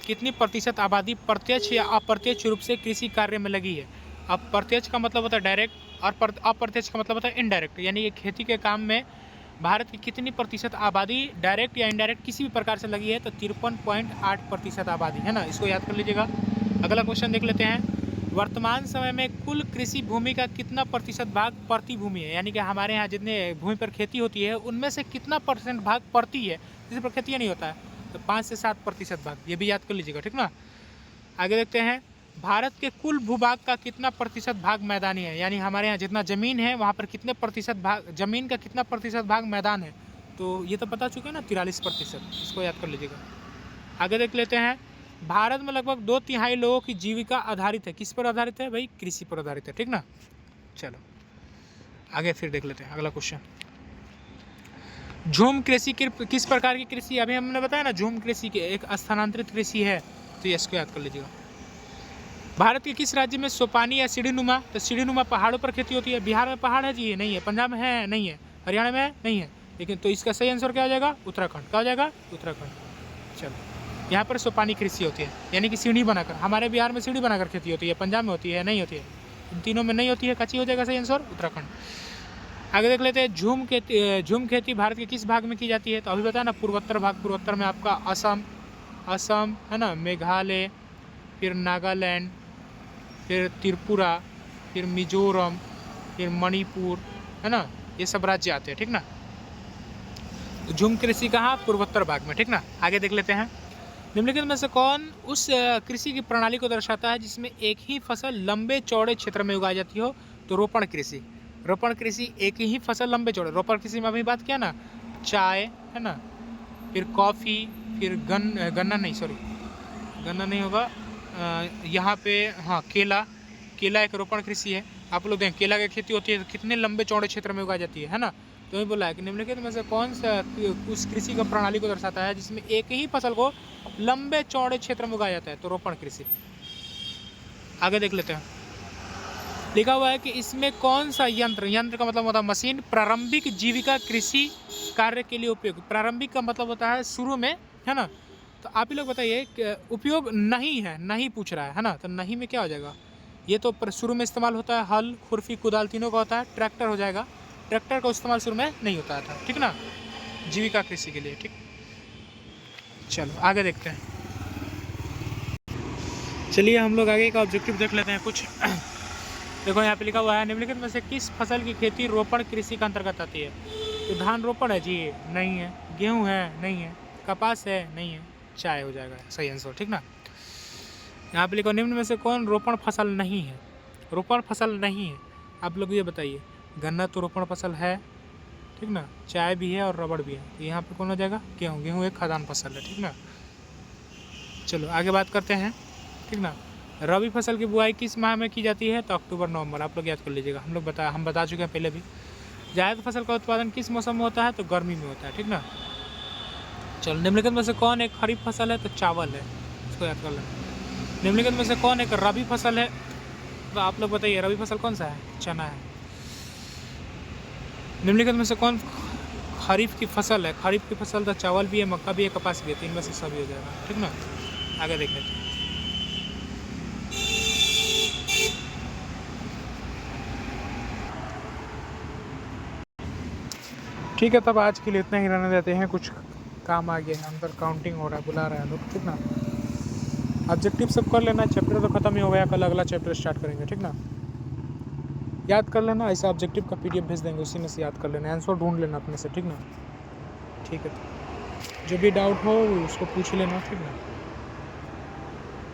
कितनी प्रतिशत आबादी प्रत्यक्ष या अप्रत्यक्ष रूप से कृषि कार्य में लगी है? अब प्रत्यक्ष का मतलब होता है डायरेक्ट, और अप्रत्यक्ष का मतलब होता है इनडायरेक्ट, यानी ये खेती के काम में भारत की कितनी प्रतिशत आबादी डायरेक्ट या इनडायरेक्ट किसी भी प्रकार से लगी है? तो 53.8% आबादी, है ना, इसको याद कर लीजिएगा। अगला क्वेश्चन देख लेते हैं। वर्तमान समय में कुल कृषि भूमि का कितना प्रतिशत भाग परती भूमि है? यानी कि हमारे यहाँ जितने भूमि पर खेती होती है उनमें से कितना % भाग परती है, जिस पर खेती नहीं होता है? तो 5 से 7% भाग, ये भी याद कर लीजिएगा, ठीक ना। आगे देखते हैं। भारत के कुल भूभाग का कितना प्रतिशत भाग मैदानी है? यानी हमारे यहाँ जितना ज़मीन है वहाँ पर कितने प्रतिशत भाग, ज़मीन का कितना प्रतिशत भाग मैदान है? तो ये तो बता चुके हैं ना, 43%, इसको याद कर लीजिएगा। आगे देख लेते हैं। भारत में लगभग 2/3 लोगों की जीविका आधारित है, किस पर आधारित है भाई? कृषि पर आधारित है, ठीक ना। चलो आगे फिर देख लेते हैं अगला क्वेश्चन। झूम कृषि किस प्रकार की कृषि? अभी हमने बताया ना, झूम कृषि के एक स्थानांतरित कृषि है, तो इसको याद कर लीजिएगा। भारत के किस राज्य में सोपानी या सीढ़ीनुमा, तो सीढ़ीनुमा पहाड़ों पर खेती होती है? बिहार में पहाड़ है जी? नहीं है। पंजाब में है? नहीं है। हरियाणा में है? नहीं है। लेकिन तो इसका सही आंसर क्या हो जाएगा? उत्तराखंड। क्या हो जाएगा? उत्तराखंड। चलो, यहाँ पर सोपानी कृषि होती है, यानी कि सीढ़ी बनाकर। हमारे बिहार में सीढ़ी बनाकर खेती होती है, पंजाब में होती है? नहीं होती है। इन तीनों में नहीं होती है, कच्ची हो जाएगा सही आंसर उत्तराखंड। आगे देख लेते हैं। झूम खेती भारत के किस भाग में की जाती है? तो अभी बताया ना, पूर्वोत्तर भाग। पूर्वोत्तर में आपका असम है ना, मेघालय, फिर नागालैंड, फिर त्रिपुरा, फिर मिजोरम, फिर मणिपुर, है ना, ये सब राज्य आते हैं, ठीक ना। तो झूम कृषि कहाँ? पूर्वोत्तर भाग में, ठीक ना। आगे देख लेते हैं। निम्नलिखित में से कौन उस कृषि की प्रणाली को दर्शाता है जिसमें एक ही फसल लंबे चौड़े क्षेत्र में उगाई जाती हो? तो रोपण कृषि। रोपण कृषि, एक ही फसल लंबे चौड़े। रोपण कृषि में अभी बात किया ना, चाय, है ना, फिर कॉफ़ी, फिर गन्ना नहीं होगा, यहाँ पे हाँ, केला एक रोपण कृषि है। आप लोग देखें, केला की खेती होती है तो कितने लंबे चौड़े क्षेत्र में उगाई जाती है ना। तो ये बोला है कि निम्नलिखित में से कौन सा उस कृषि का प्रणाली को दर्शाता है जिसमें एक ही फसल को लंबे चौड़े क्षेत्र में उगाया जाता है? तो रोपण कृषि। आगे देख लेते हैं। लिखा हुआ है कि इसमें कौन सा यंत्र का मतलब होता है मशीन, प्रारंभिक जीविका कृषि कार्य के लिए उपयोग। प्रारंभिक का मतलब होता है शुरू में, है ना। तो आप ही लोग बताइए, उपयोग नहीं है, नहीं पूछ रहा है ना, तो नहीं में क्या हो जाएगा? ये तो शुरू में इस्तेमाल होता है, हल, खुरपी, कुदाल तीनों का होता है। ट्रैक्टर हो जाएगा, ट्रैक्टर का इस्तेमाल शुरू में नहीं होता था, ठीक ना, जीविका कृषि के लिए, ठीक। चलो आगे देखते हैं। चलिए हम लोग आगे का ऑब्जेक्टिव देख लेते हैं कुछ। देखो यहाँ पे लिखा हुआ है, निम्नलिखित में से किस फसल की खेती रोपण कृषि के अंतर्गत आती है? तो धान रोपण है जी? नहीं है। गेहूँ है? नहीं है। कपास है? नहीं है। चाय हो जाएगा सही आंसर, ठीक ना। यहाँ पे लिखो, निम्न में से कौन रोपण फसल नहीं है? रोपण फसल नहीं है, आप लोग ये बताइए। गन्ना तो रोपण फसल है, ठीक ना, चाय भी है और रबड़ भी है। तो यहाँ पे कौन हो जाएगा? गेहूँ। गेहूँ एक खाद्यान्न फसल है, ठीक ना। चलो आगे बात करते हैं, ठीक ना। रबी फसल की बुआई किस माह में की जाती है? तो अक्टूबर नवंबर, आप लोग याद कर लीजिएगा। हम बता चुके हैं पहले भी। जायद फसल का उत्पादन किस मौसम में होता है? तो गर्मी में होता है, ठीक ना। चलो, निम्नलिखित में से कौन एक खरीफ फसल है? तो चावल है, इसको याद कर लेना। निम्नलिखित में से कौन एक रबी फसल है? तो आप लोग बताइए, रबी फसल कौन सा है? चना है। निम्नलिखित में से कौन खरीफ की फसल है? खरीफ की फसल तो चावल भी है, मक्का भी है, कपास भी है, 3 में से सभी हो जाएगा, ठीक ना। आगे देख लेते हैं। ठीक है, तब आज के लिए इतना ही रहने देते हैं। कुछ काम आ गया है, अंदर काउंटिंग हो रहा है, बुला रहा है लोग, ठीक ना। ऑब्जेक्टिव सब कर लेना। चैप्टर तो खत्म ही हो गया, कल अगला चैप्टर स्टार्ट करेंगे, ठीक ना। याद कर लेना, ऐसा ऑब्जेक्टिव का PDF भेज देंगे, उसी में से याद कर लेना, आंसर ढूंढ लेना अपने से, ठीक ना। ठीक है, जो भी डाउट हो उसको पूछ लेना, ठीक ना।